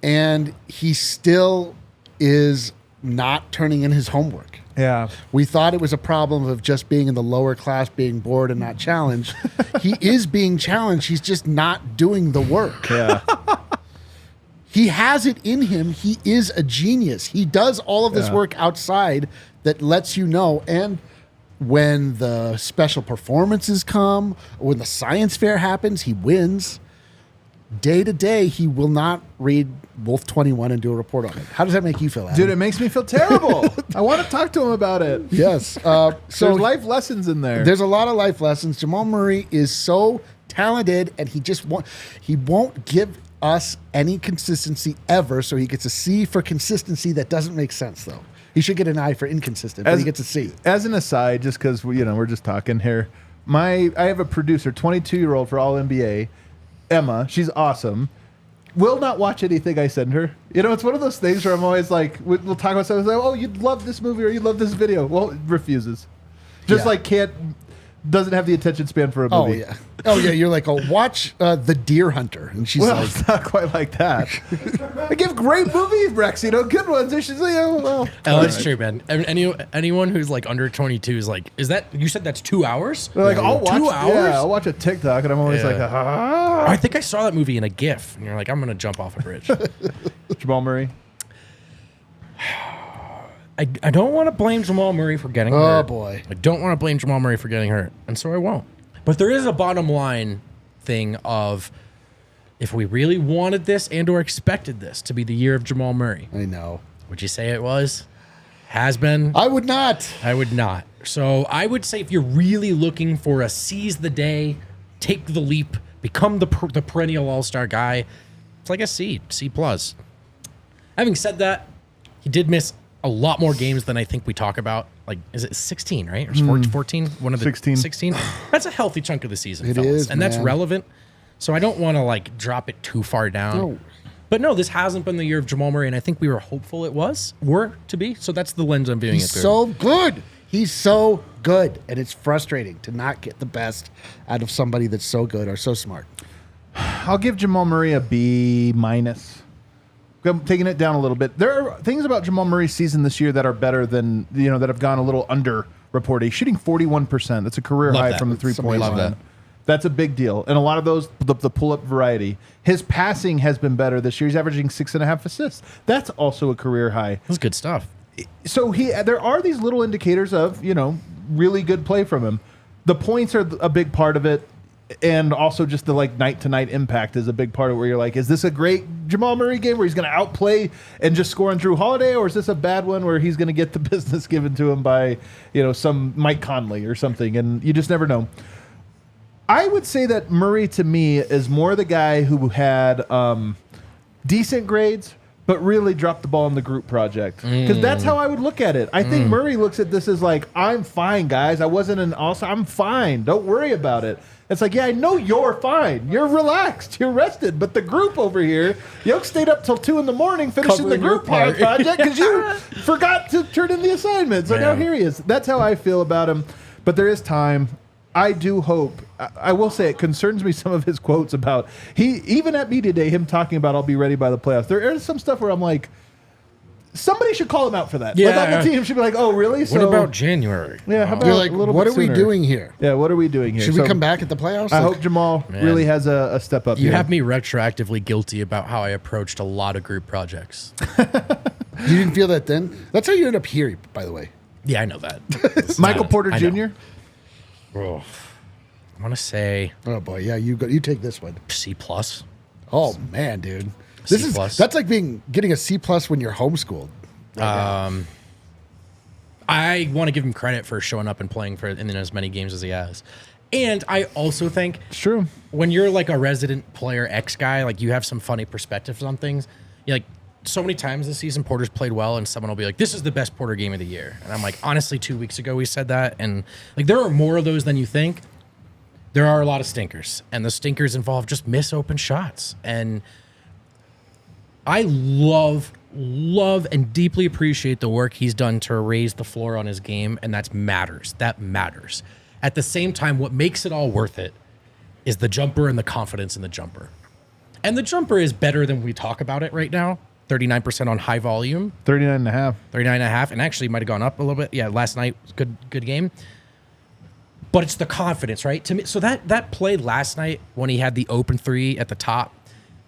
And he still is not turning in his homework. Yeah. We thought it was a problem of just being in the lower class, being bored and not challenged. He is being challenged. He's just not doing the work. Yeah. He has it in him. He is a genius. He does all of this Yeah. work outside that lets you know. And when the special performances come, or when the science fair happens, he wins. Day to day, he will not read Wolf 21 and do a report on it. How does that make you feel, Adam? Dude, it makes me feel terrible. I want to talk to him about it. Yes. So So there's life lessons in there. there's a lot of life lessons. Jamal Murray is so talented, and he won't give us any consistency ever. So he gets a C for consistency. That doesn't make sense, though. He should get an I for inconsistent, but he gets a C. As an aside, just because we're just talking here, I have a producer, 22-year-old for All NBA, Emma. She's awesome. Will not watch anything I send her. It's one of those things where I'm always like, we'll talk about something like, oh, you'd love this movie or you'd love this video. Well, refuses. Just Yeah. like can't doesn't have the attention span for a Oh movie. yeah. Oh yeah. You're like, oh, watch The Deer Hunter, and she's Well, like, it's not quite like that. They give great movies, Rex. Good ones. They should say, well. Oh, it's true, man. Anyone who's like under 22 is like, is that, you said that's 2 hours? They're like, I'll watch 2 hours? Yeah, I'll watch a TikTok, and I'm always Yeah. like, ah. I think I saw that movie in a GIF, and you're like, I'm gonna jump off a bridge. Jamal Murray. I don't want to blame Jamal Murray for getting hurt. oh boy. I don't want to blame Jamal Murray for getting hurt, and so I won't. But there is a bottom line thing of if we really wanted this and or expected this to be the year of Jamal Murray, I know. would you say it was? Has been? I would not. I would not. So I would say if you're really looking for a seize the day, take the leap, become the perennial all-star guy, it's like a C+. Having said that, he did miss a lot more games than I think we talk about. Like, is it 16, right? Or 14? One of the 16. 16? That's a healthy chunk of the season, It fellas. is, and that's man. relevant. So I don't want to, like, drop it too far down. No. But no, this hasn't been the year of Jamal Murray, and I think we were hopeful it were to be. So that's the lens I'm viewing He's it through. so good. He's so good, and it's frustrating to not get the best out of somebody that's so good or so smart. I'll give Jamal Murray a B-. I'm taking it down a little bit. There are things about Jamal Murray's season this year that are better than, that have gone a little under reported. He's shooting 41%. That's a career Love high that. from the That's three-point amazing. line. Love that. That's a big deal. And a lot of those, the pull-up variety. His passing has been better this year. He's averaging 6.5 assists. That's also a career high. That's good stuff. So there are these little indicators of, really good play from him. The points are a big part of it. And also just the night-to-night impact is a big part of it where you're like, is this a great Jamal Murray game where he's going to outplay and just score on Drew Holiday, or is this a bad one where he's going to get the business given to him by, some Mike Conley or something? And you just never know. I would say that Murray, to me, is more the guy who had decent grades, but really dropped the ball in the group project. Because that's how I would look at it. I think Murray looks at this as like, I'm fine, guys. I wasn't an all-star. I'm fine. Don't worry about it. It's like, yeah, I know you're fine. You're relaxed. You're rested. But the group over here, Yoke stayed up till 2 a.m. finishing Covering the group your part. project because you forgot to turn in the assignment. So now Man. here he is. That's how I feel about him. But there is time. I do hope. I will say it concerns me some of his quotes about even at media day, him talking about I'll be ready by the playoffs. There is some stuff where I'm like, somebody should call him out for that. Yeah. Like on the team should be like, oh, really? What about January? Yeah, how about You're like, a little what bit are we sooner? doing here? Yeah, what are we doing here? Should So we come back at the playoffs? I Like, hope Jamal Man. really has a step up You here. have me retroactively guilty about how I approached a lot of group projects. you didn't feel that then? That's how you end up here, by the way. Yeah, I know that. It's Michael not- Porter I know. Jr.? Oh, I want to say Oh boy, yeah, you take this one. C+. Oh man, dude, this C+. that's like getting a C+ when you're homeschooled. I want to give him credit for showing up and playing in as many games as he has. And I also think It's true. when you're like a resident player X guy, like you have some funny perspectives on things. You're like, so many times this season, Porter's played well, and someone will be like, this is the best Porter game of the year. And I'm like, honestly, 2 weeks ago we said that. And like, there are more of those than you think. There are a lot of stinkers, and the stinkers involve just miss open shots. And I love and deeply appreciate the work he's done to raise the floor on his game, and that matters. That matters. At the same time, what makes it all worth it is the jumper and the confidence in the jumper. And the jumper is better than we talk about it right now. 39% on high volume, 39.5. 39.5, and actually might have gone up a little bit. Yeah, last night was good game. But it's the confidence, right? To me, so that play last night when he had the open three at the top,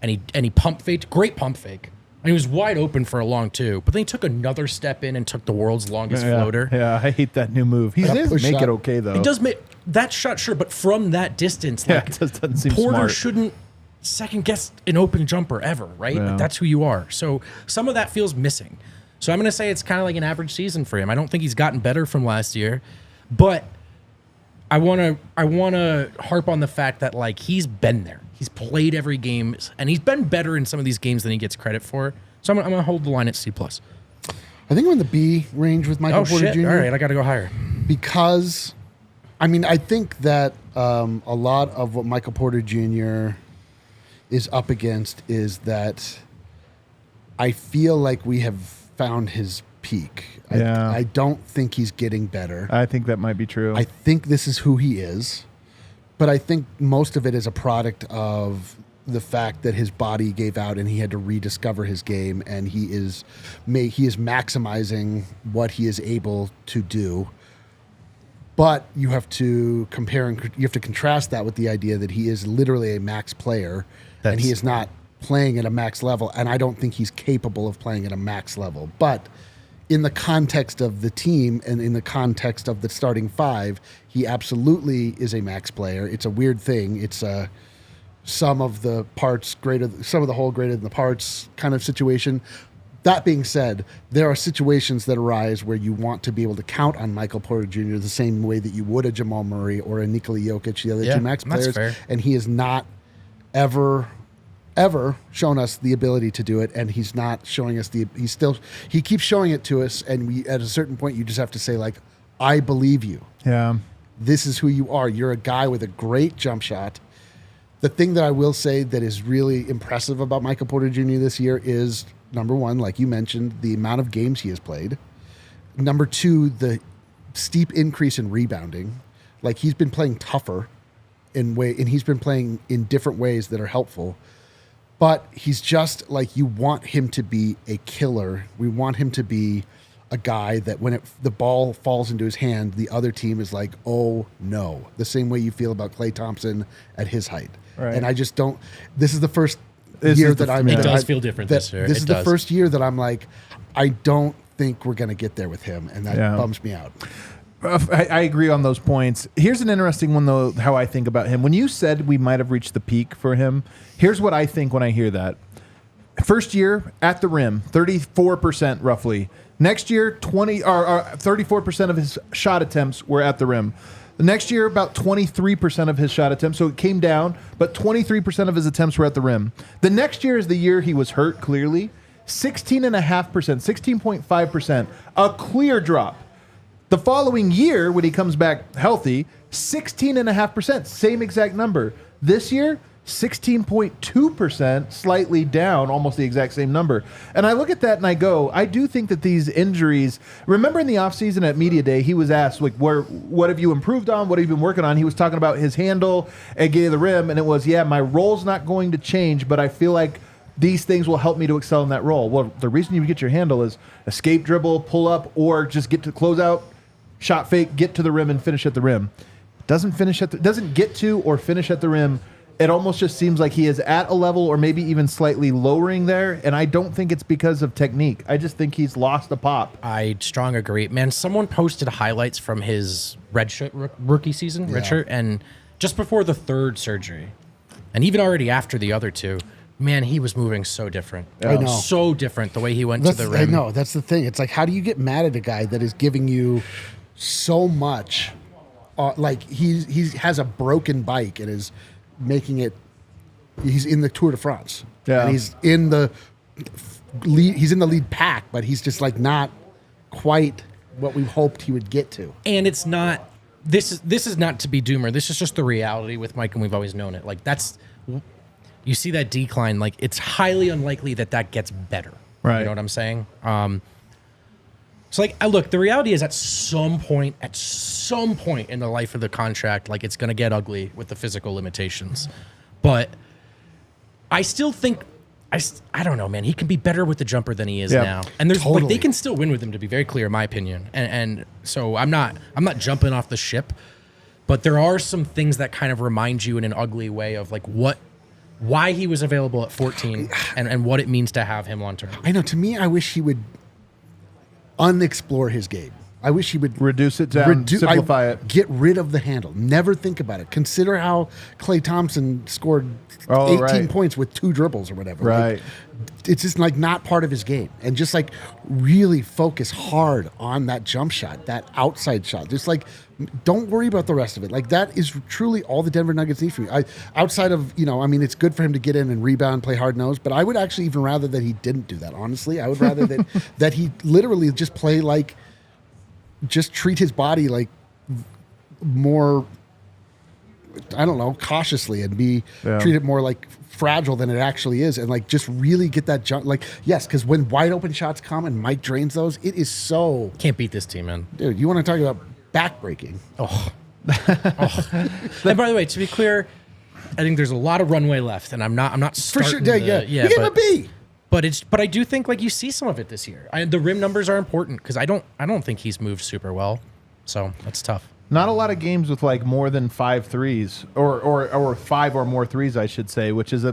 and he pump faked, great pump fake. And he was wide open for a long two, but then he took another step in and took the world's longest floater. Yeah, I hate that new move. He That does push make shot. it okay, though. It does make that shot, sure, but from that distance, Yeah, like it just doesn't seem Porter smart. shouldn't second guess an open jumper ever, right? Yeah. Like, that's who you are. So some of that feels missing. So I'm going to say it's kind of like an average season for him. I don't think he's gotten better from last year, but I want to harp on the fact that like he's been there. He's played every game, and he's been better in some of these games than he gets credit for. So I'm going to hold the line at C+. I think I'm in the B range with Michael Oh Porter shit! Jr. All right, I got to go higher. because, I mean, I think that a lot of what Michael Porter Jr. is up against is that I feel like we have found his peak. Yeah. I don't think he's getting better. I think that might be true. I think this is who he is, but I think most of it is a product of the fact that his body gave out and he had to rediscover his game, and he is maximizing what he is able to do. But you have to compare and you have to contrast that with the idea that he is literally a max player and he is not playing at a max level, and I don't think he's capable of playing at a max level. But in the context of the team and in the context of the starting five, he absolutely is a max player. It's a weird thing. It's a sum of the parts greater, sum of the whole greater than the parts kind of situation. That being said, there are situations that arise where you want to be able to count on Michael Porter Jr. the same way that you would a Jamal Murray or a Nikola Jokic, the other two max players. Fair. And he has not ever shown us the ability to do it, and he's not showing us he keeps showing it to us, and we at a certain point you just have to say, like, I believe you. Yeah. This is who you are. You're a guy with a great jump shot. The thing that I will say that is really impressive about Michael Porter Jr. this year is, number one, like you mentioned, the amount of games he has played. Number two, the steep increase in rebounding. Like, he's been playing tougher and he's been playing in different ways that are helpful. But he's just like, you want him to be a killer. We want him to be a guy that when the ball falls into his hand, the other team is like, oh no. The same way you feel about Klay Thompson at his height. Right. And I just don't. This is the first year that I'm. It does feel different this year. This is the first year that I'm like, I don't think we're going to get there with him, and that bums me out. I agree on those points. Here's an interesting one, though, how I think about him. When you said we might have reached the peak for him, here's what I think when I hear that. First year, at the rim, 34% roughly. Next year, 34% of his shot attempts were at the rim. The next year, about 23% of his shot attempts. So it came down, but 23% of his attempts were at the rim. The next year is the year he was hurt, clearly. 16.5%, 16.5%, a clear drop. The following year, when he comes back healthy, 16.5%, same exact number. This year, 16.2%, slightly down, almost the exact same number. And I look at that and I go, I do think that these injuries, remember in the offseason at Media Day, he was asked, like, what have you improved on? What have you been working on? He was talking about his handle at Gay of the Rim, and it was, my role's not going to change, but I feel like these things will help me to excel in that role. Well, the reason you get your handle is escape dribble, pull up, or just get to close out, shot fake, get to the rim and finish at the rim. Doesn't get to or finish at the rim. It almost just seems like he is at a level or maybe even slightly lowering there, and I don't think it's because of technique. I just think he's lost a pop. I strong agree. Man, someone posted highlights from his redshirt rookie season, redshirt, and just before the third surgery, and even already after the other two, man, he was moving so different. I know. So different the way he went to the rim. I know. That's the thing. It's like, how do you get mad at a guy that is giving you so much? Like, he has a broken bike and is making it. He's in the Tour de France. Yeah. And he's in the lead. He's in the lead pack, but he's just like not quite what we hoped he would get to. And it's not. This is not to be doomer. This is just the reality with Mike, and we've always known it. Like, that's. You see that decline, like, it's highly unlikely that gets better. Right. You know what I'm saying? So, like, look, the reality is at some point in the life of the contract, like, it's going to get ugly with the physical limitations. But I still think, I don't know, man, he can be better with the jumper than he is now. And there's like, they can still win with him, to be very clear, in my opinion. And so I'm not jumping off the ship, but there are some things that kind of remind you in an ugly way of, like, why he was available at 14 and what it means to have him long term. I know. To me, I wish he would unexplore his game. I wish he would reduce it down, simplify it. Get rid of the handle. Never think about it. Consider how Klay Thompson scored 18 points with 2 dribbles or whatever. Right. Like, it's just like not part of his game. And just like really focus hard on that jump shot, that outside shot. Just like, don't worry about the rest of it. Like, that is truly all the Denver Nuggets need from you. Outside of, it's good for him to get in and rebound, play hard nose, but I would actually even rather that he didn't do that, honestly. I would rather that he literally just play like, just treat his body like more I don't know, cautiously and treat it more like fragile than it actually is, and like just really get that jump. Like, yes, because when wide open shots come and Mike drains those, it is so. Can't beat this team, man. Dude, you want to talk about backbreaking? Oh. And by the way, to be clear, I think there's a lot of runway left, and I'm not starting for sure. Yeah, you gave him a B. But I do think like you see some of it this year. The rim numbers are important because I don't think he's moved super well, so that's tough. Not a lot of games with like more than 5 threes or 5 or more threes, I should say, which is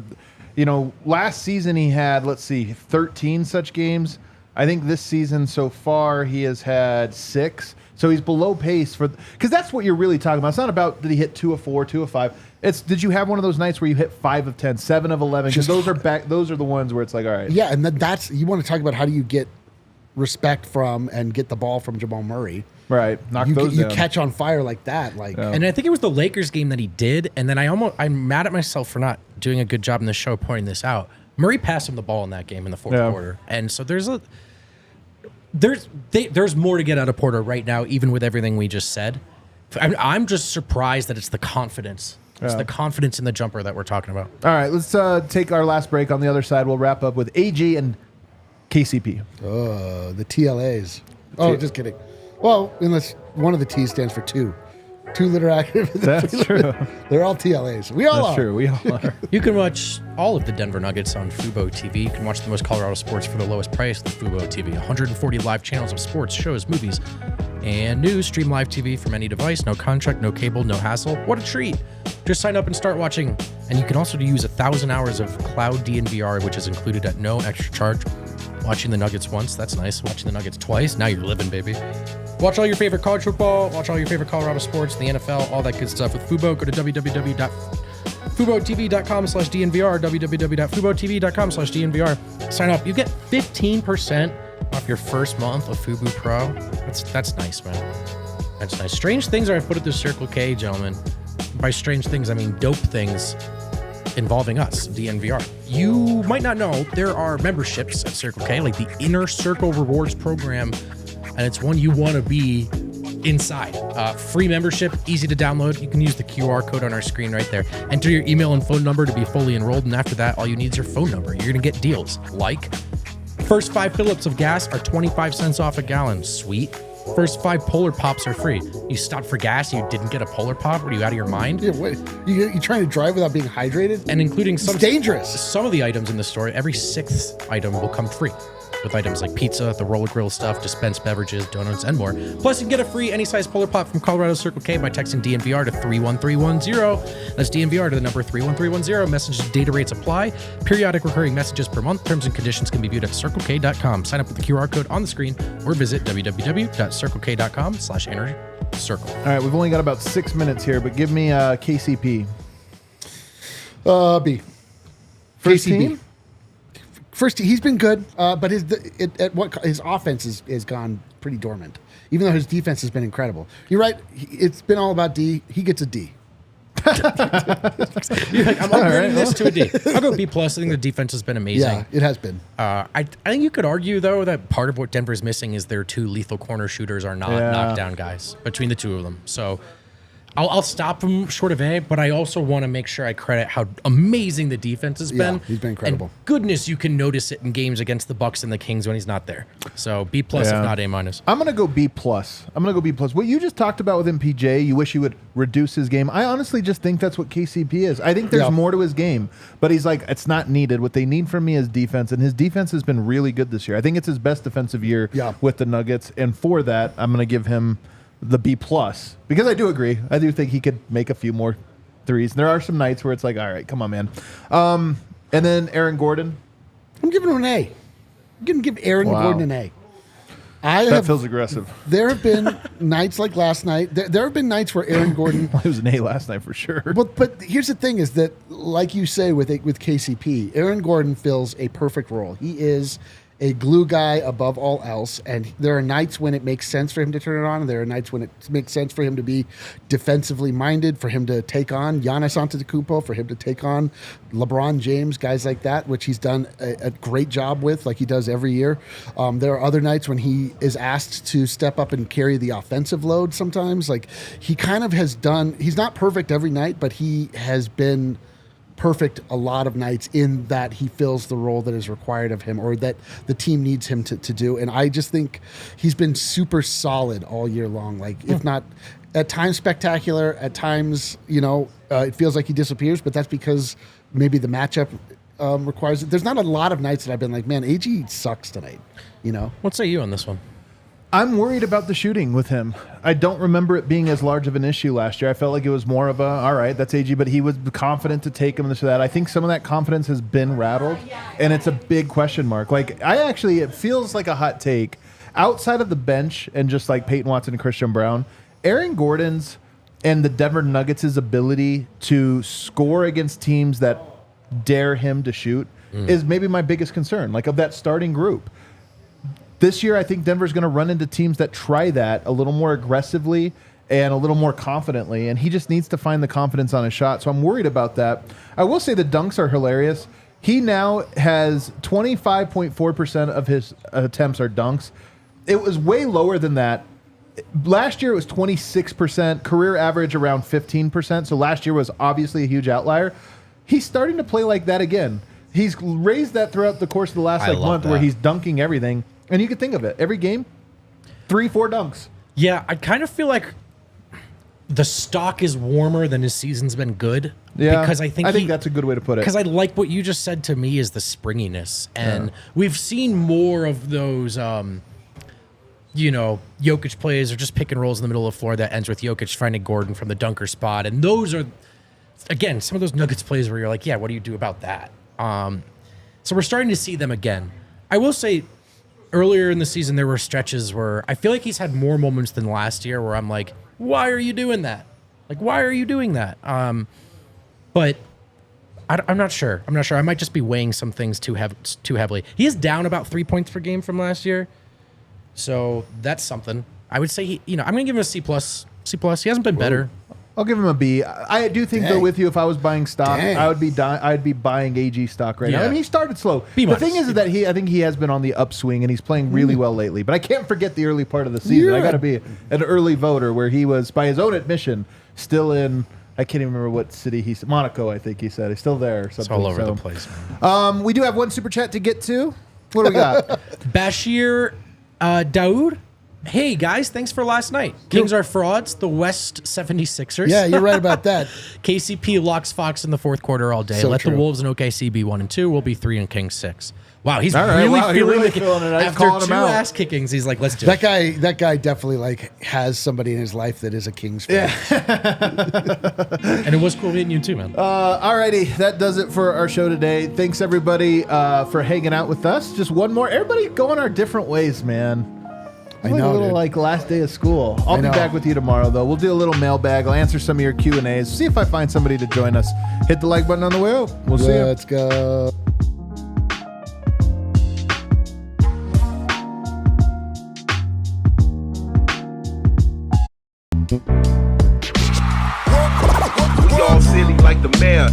last season he had, 13 such games. I think this season so far he has had 6. So he's below pace because that's what you're really talking about. It's not about did he hit 2 of 4, 2 of 5. It's did you have one of those nights where you hit 5 of 10, 7 of 11? Because those are the ones where it's like, all right. Yeah, and that's you want to talk about how do you get respect from and get the ball from Jamal Murray. Right, you catch on fire like that, And I think it was the Lakers game that he did, and then I'm mad at myself for not doing a good job in the show pointing this out. Murray passed him the ball in that game in the fourth quarter, and so there's more to get out of Porter right now, even with everything we just said. I'm just surprised that it's the confidence. It's the confidence in the jumper that we're talking about. All right, let's take our last break. On the other side, we'll wrap up with AG and KCP. Oh, the TLAs. Oh, just kidding. Well, unless one of the T's stands for two. 2-liter active. That's true. They're all TLAs. We all are. That's true. We all are. You can watch all of the Denver Nuggets on Fubo TV. You can watch the most Colorado sports for the lowest price with Fubo TV. 140 live channels of sports, shows, movies, and news. Stream live TV from any device. No contract, no cable, no hassle. What a treat. Just sign up and start watching. And you can also use 1,000 hours of cloud DNVR, which is included at no extra charge. Watching the Nuggets once, that's nice. Watching the Nuggets twice, now you're living, baby. Watch all your favorite college football, watch all your favorite Colorado sports, the NFL, all that good stuff with Fubo. Go to www.FuboTV.com/DNVR, www.FuboTV.com/DNVR. Sign up. You get 15% off your first month of Fubo Pro. That's nice, man. That's nice. Strange things are put at the Circle K, gentlemen. By strange things, I mean dope things involving us, DNVR. You might not know there are memberships at Circle K, like the Inner Circle Rewards Program, and it's one you want to be inside. Free membership, easy to download. You can use the QR code on our screen right there. Enter your email and phone number to be fully enrolled, and after that, all you need is your phone number. You're going to get deals like first 5 fill-ups of gas are 25 cents off a gallon. Sweet. First 5 Polar Pops are free. You stopped for gas, you didn't get a Polar Pop? What, are you out of your mind? Yeah, what? You trying to drive without being hydrated? And including it's dangerous. Some of the items in the store, every 6th item will come free. With items like pizza, the roller grill stuff, dispensed beverages, donuts, and more. Plus, you can get a free any size Polar Pop from Colorado Circle K by texting DNVR to 31310. That's DNVR to the number 31310. Message data rates apply. Periodic recurring messages per month. Terms and conditions can be viewed at CircleK.com. Sign up with the QR code on the screen or visit www.CircleK.com/innercircle. All right, we've only got about 6 minutes here, but give me KCP. B. First KCP. team? First, he's been good, but his offense is gone pretty dormant. Even though his defense has been incredible. You're right. It's been all about D. He gets a D. You're like, I'm upgrading this to a D. I'll go B+. I think the defense has been amazing. Yeah, it has been. I think you could argue, though, that part of what Denver's missing is their 2 lethal corner shooters are not knockdown guys between the 2 of them. So I'll stop him short of A, but I also want to make sure I credit how amazing the defense has been. He's been incredible. And goodness, you can notice it in games against the Bucks and the Kings when he's not there. So B+, if not A-. I'm going to go B+. What you just talked about with MPJ, you wish he would reduce his game. I honestly just think that's what KCP is. I think there's more to his game, but he's like, it's not needed. What they need from me is defense, and his defense has been really good this year. I think it's his best defensive year with the Nuggets, and for that, I'm going to give him the B+, because I do agree. I do think he could make a few more threes. There are some nights where it's like, all right, come on, man. And then Aaron Gordon. I'm giving him an A. I'm going to give Aaron Gordon an A. That feels aggressive. There have been nights like last night. There have been nights where Aaron Gordon. Well, it was an A last night for sure. But here's the thing: is that, like you say with KCP, Aaron Gordon fills a perfect role. He is a glue guy above all else. And there are nights when it makes sense for him to turn it on. And there are nights when it makes sense for him to be defensively minded, for him to take on Giannis Antetokounmpo, for him to take on LeBron James, guys like that, which he's done a great job with, like he does every year. There are other nights when he is asked to step up and carry the offensive load sometimes. Like he kind of has done, he's not perfect every night, but he has been perfect a lot of nights in that he fills the role that is required of him or that the team needs him to do. And I just think he's been super solid all year long. Like if not at times spectacular, at times, it feels like he disappears, but that's because maybe the matchup requires it. There's not a lot of nights that I've been like, man, AG sucks tonight, What say you on this one? I'm worried about the shooting with him. I don't remember it being as large of an issue last year. I felt like it was more of all right, that's AG, but he was confident to take him this or that. I think some of that confidence has been rattled, and it's a big question mark. Like, it feels like a hot take. Outside of the bench and just like Peyton Watson and Christian Brown, Aaron Gordon's and the Denver Nuggets' ability to score against teams that dare him to shoot is maybe my biggest concern, like of that starting group. This year, I think Denver's going to run into teams that try that a little more aggressively and a little more confidently, and he just needs to find the confidence on his shot. So I'm worried about that. I will say the dunks are hilarious. He now has 25.4% of his attempts are dunks. It was way lower than that. Last year, it was 26%, career average around 15%. So last year was obviously a huge outlier. He's starting to play like that again. He's raised that throughout the course of the last month where he's dunking everything. And you can think of it. Every game, 3-4 dunks. Yeah, I kind of feel like the stock is warmer than his season's been good. Yeah, because I think that's a good way to put it. Because I like what you just said to me is the springiness. And we've seen more of those, Jokic plays or just pick and rolls in the middle of the floor that ends with Jokic finding Gordon from the dunker spot. And those are, again, some of those Nuggets plays where you're like, yeah, what do you do about that? So we're starting to see them again. I will say, earlier in the season, there were stretches where I feel like he's had more moments than last year where I'm like, why are you doing that? Like, why are you doing that? But I'm not sure. I might just be weighing some things too heavily. He is down about 3 points per game from last year. So that's something. I would say, I'm going to give him a C+. C+. He hasn't been better. I'll give him a B. I do think, though, with you, if I was buying stock, I'd be buying AG stock right now. I mean, he started slow. The thing is that I think he has been on the upswing, and he's playing really well lately. But I can't forget the early part of the season. I got to be an early voter where he was, by his own admission, still in, I can't even remember what city he's, Monaco, I think he said. He's still there or something. It's all over the place, man. We do have one super chat to get to. What do we got? Bashir Daoud. Hey, guys, thanks for last night. Kings are frauds, the West 76ers. Yeah, you're right about that. KCP locks Fox in the fourth quarter all day. So Let true. the Wolves and OKC be 1 and 2. We'll be 3 and Kings 6. Wow, he's He really feeling it. after 2 ass kickings, he's like, let's do it. That guy definitely has somebody in his life that is a Kings fan. And it was cool meeting you too, man. Alrighty, that does it for our show today. Thanks everybody for hanging out with us. Just one more. Everybody going our different ways, man. I know, a little dude. last day of school. I'll be back with you tomorrow, though. We'll do a little mailbag. I'll answer some of your Q&As. See if I find somebody to join us. Hit the like button on the way out. We'll see you. Let's go. We all silly like the mayor.